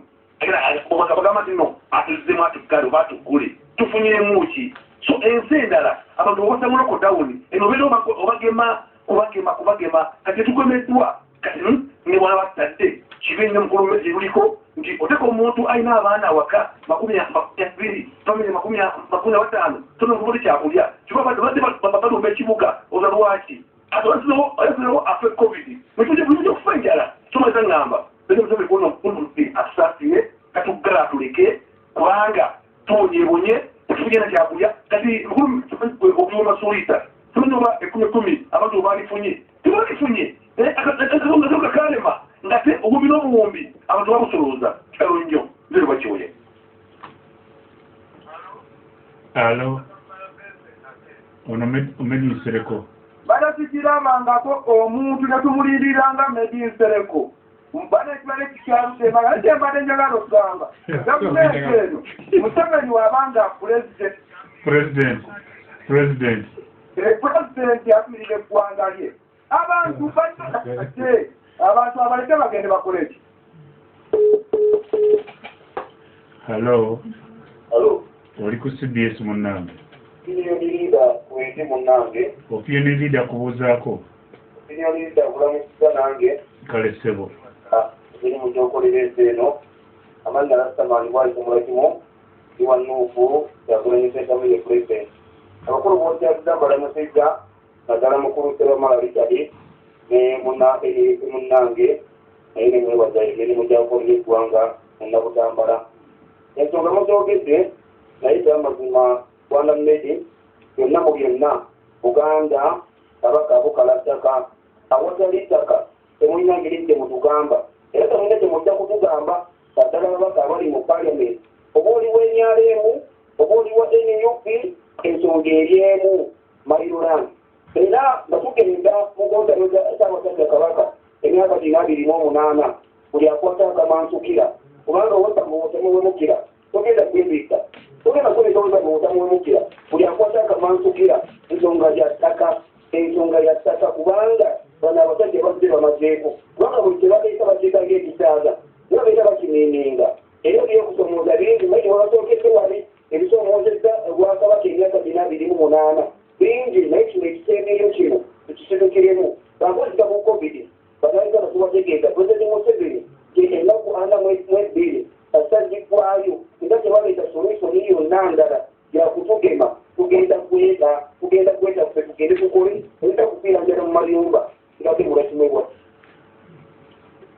bagamba nti no atuzizemu atuggale oba atugule tufunyemu ki so ensi endala abantu obasa muloko dawuni eno beera kubagema kati tugemeddwa kati ne bwana batadde kibiina mukulu mmezi luliko nti oteka omuntu alina abaana awaka 20 famire 25 tonovuba kyakulya kibabadde balumba ekibuga oza lwaki atayasinewo afe covid mutujja okufa enjala tumaze ŋŋamba atusasire katuggala atuleke kubanga tuwonyebonye tugenda kyakulya kati okuyomba solita tumanyi oba 10 abantu obalifunye tebalifunye akazonga kalema ngate obubi n'obuwumbi abantu babusolooza kitalo nnyo zero bakyoye. Alo ono Medinsereko bana tukiramangako omuntu netumuliriranga Medinsereko mbane ekibale kikyalusemanga naye mbadde njagala okugamba gavumenti eno Museveni wabanga pulezidenti atumirira eggwanga lye abantu abantu abaleke bagende bakole ki. Hello oli ku CBS munnange Opinionirida wende munnange opinionirida kubuuzaako opinionirida kulamusiza nange kale ssebo eri mu gyokolera eno amannya Rastaman bwalikumulakimu iwa Nuufu yakulanyisa entamu ye pulezidenti abakulu b'okyagamba balamusejja naddala mukulu Seromala Richard ne munnange naye ne mwebaza emirimu gyakolera eggwanga munnabutambala ensonga mugyogedde naye gy'amazima Rwanda Made yonna mu byonna Buganda kabaka bukala ttaka awatali ttaka temulina ngeri nti mutugamba era temulina temujja kutugamba kaddala babaka abali mu parliament oba oliwo NRM oba oliwo NUP ensonga eryemu Maryland era batugenda mugonda Ssaabasajja Kabaka emyaka 28 buli akwata akamansukira kubanga owotamuwemukira togenda kwebika togenda kwebika owotamuwemukira buli akwata akamansukira ensonga ya ttaka kubanga bano abasajja bazze bamazeeko kubanga buli kyebateeka bateekanga ekitaaga nibabeera bakimininga era ebyokusomooza bingi mayi wabasookedde wali ebisomoozezza Obwakabaka emyaka 28 bingi naye kino ekiseemeeyo kino ekisedukiremu bangozika mu covid banayiga batubategeeza President Museveni ennaku 42 asajjibwayo nga tebaleeta solusoni yonna ndala yakutugema tugenda kweta ffe tugende tukole oyita kufiira njala mu mayumba nga tebula kimwebwa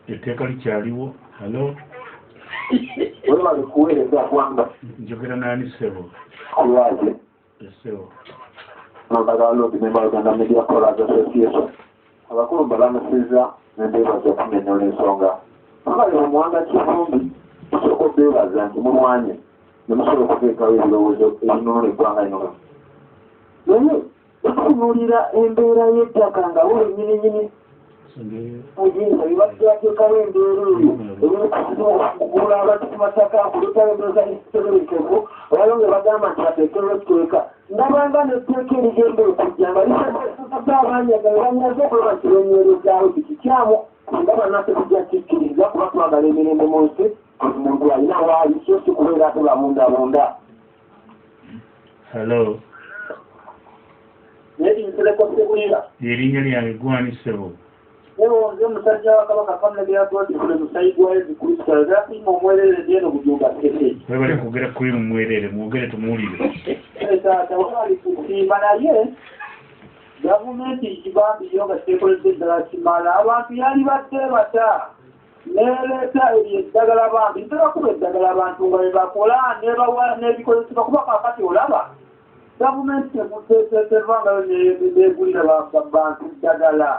etteeka likyaliwo halo olabali kuweereza kwamba njogera nani ssebo kulwaze ssebo Nagalo member of the Media College Association. Abakulu balamusiza n'endeebaza okunnyonnyola ensonga. Abali mu mwanga Kivumbi tusooka okwebaza nti mulwanye ne musobola okuteekawo ebirowoozo ebinunula eggwanga lino. Naye okutunuulira embeera y'ettaka nga buli nnyininyini mujinza bibateekawo embeera eyo okugula abantu ku mataka kuletawo embeera z'ekiteerekevu olwo nga bagamba nti bateekewo etteeka ndabanga n'etteeka erigenda okujja nga lisasasasa abanyaga banyaze okuba bakirenyerezaawo tikikyamu nga bannaffe tujja kikkiriza kuba twagala emirembe mu nsi omuntu alina waali so si kubeera ate bamundabunda halo nekinsereko sekulira erinnya lyange gwanisebo nze omusajja wa Kabaka famire byatwatibule musayigwayo zikrista zafiima omwerere lyeno bujumba kese webali kwogera kuli mu mwerere mwogere tumuwulire taata wali kusiima naye gavumenti ekibambiyo nga tekoledde eddala kimala abantu yali badde bata nereeta eryo eddagala bambi tebakuba eddagala abantu nga bebakola nebawa n'ebikozesebwa kuba kakati olaba gavumenti tevangayo negulira bantu ddagala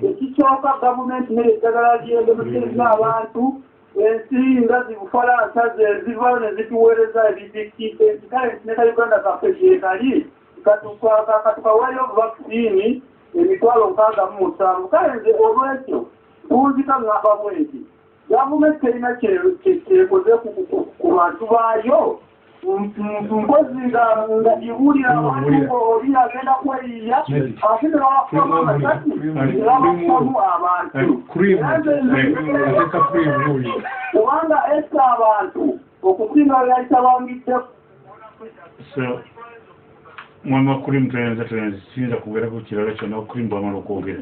ekisooka gavumenti nere eddagala lyendemutereza abantu ensi nga zibufalansa zezivayo nezituweereza ebizikite kale neka Uganda kaffe gyekali katukawayo vaccine emitwalo 67 kale nze olwekyo tuwunzika ngamba bwenti gavumenti terina kyekoze ku bantu baayo mpozi nga iwulira abantu oli agenda kweyiya ate nebawafamu amasasi nebawafamu abantu kubanga essa abantu okusinga yayita bambidde mwami wakuli tuyenza kiyinza kugerako kirala kyonna okuli mbwamala okwogera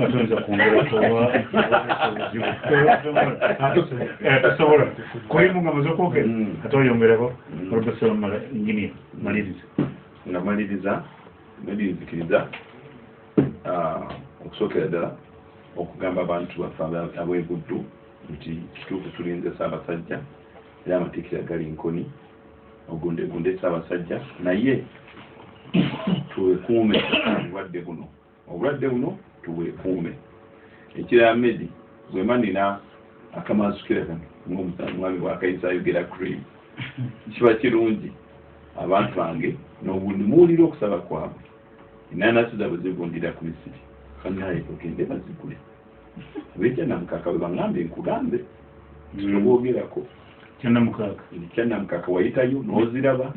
atoyinza kwongerako tosobola kulimu nga maze okwogera ate oyongerako oludasomala ingini maliriza nga maliriza nedirizikiriza okusookera ddala okugamba abantu baffe ab'ebuddu nti kituufu tulinze Ssaabasajja era amatikkira gali nkoni ogundegunde Ssaabasajja naye tuwekuume obulwadde buno tuwekuume ekirala Medi bwema nina akamansukira kano ng'omwami bwakayisa ayogera cream kiba kirungi abantu bange n'obundi muwulira okusaba kwabwe enanasi zaabwe zivundira ku misiri kanaye ogende bazigule ab'ekyannamukaka bwe baŋŋambe nkugambe kitoboogerako kyannamukaka wayitayo n'oziraba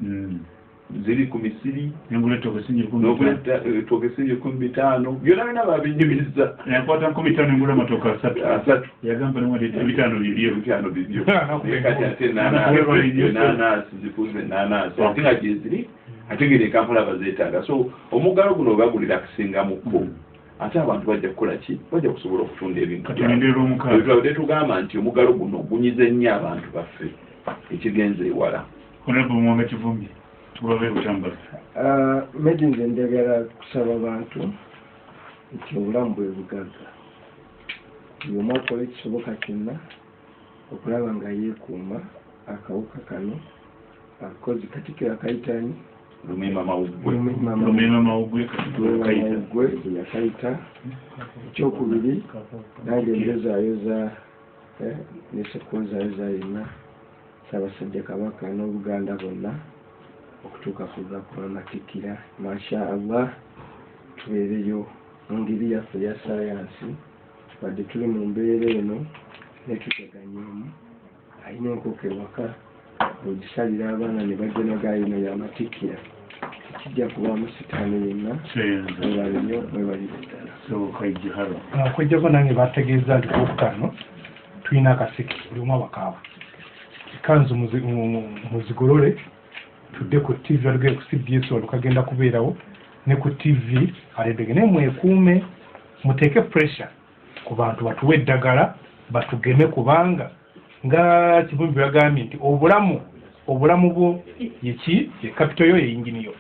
ziri ku misiri n'obuletookesinje 15 byonna byonna babinyumiriza yakwata 15 engula amatooka 3 yagamba n'ebitaano bibyo kati ate enanasi zifuze enanasi ate nga gyeziri ategere Kampala bazeetaaga so omuggalo guno bagulira akusingamukko ate abantu bajja kukola ki bajja kusobola okutunda ebintu byabwe tugamba nti omuggalo guno gunyize nnyo abantu baffe ekigenza ewala Honorable Mwanga Kivumbi Medi nze njagala kusaba abantu nti obulamu bwe bugagga buli omu akola ekisoboka kyonna okulaba nga yeekuuma akawuka kano akozi Katikkiro Akayitani Lumema Mawugwe yakaita ekyokubiri nange nzezaayoza nesekozaayoza yonna Ssaabasajja Kabaka n'Obuganda bonna okutuuka ku lunaku lw'Amatikkira. Masha Allah tubeereyo mu ngeri yaffe eya saayansi wadde tuli mu mbeera eno netuteganyeemu alina enkoko ewaka ogisalira abaana ne bajja nagayino y'Amatikkira kijja kubaamu sitaani yenna mwebaliyo mwebalire ddala. Kwejjako nange bategeeza nti Gwokutaano tulina akasiki buli omu abakaaba kanzu muzigolole tudde ku TV alugere ku CBS olukagenda kubeerawo ne ku TV alembege naye mwekuume muteeke pressure ku bantu batuwe eddagala batugeme kubanga nga Kivumbi bagambye nti obulamu bwo yeki ye capital yo ye yingini yo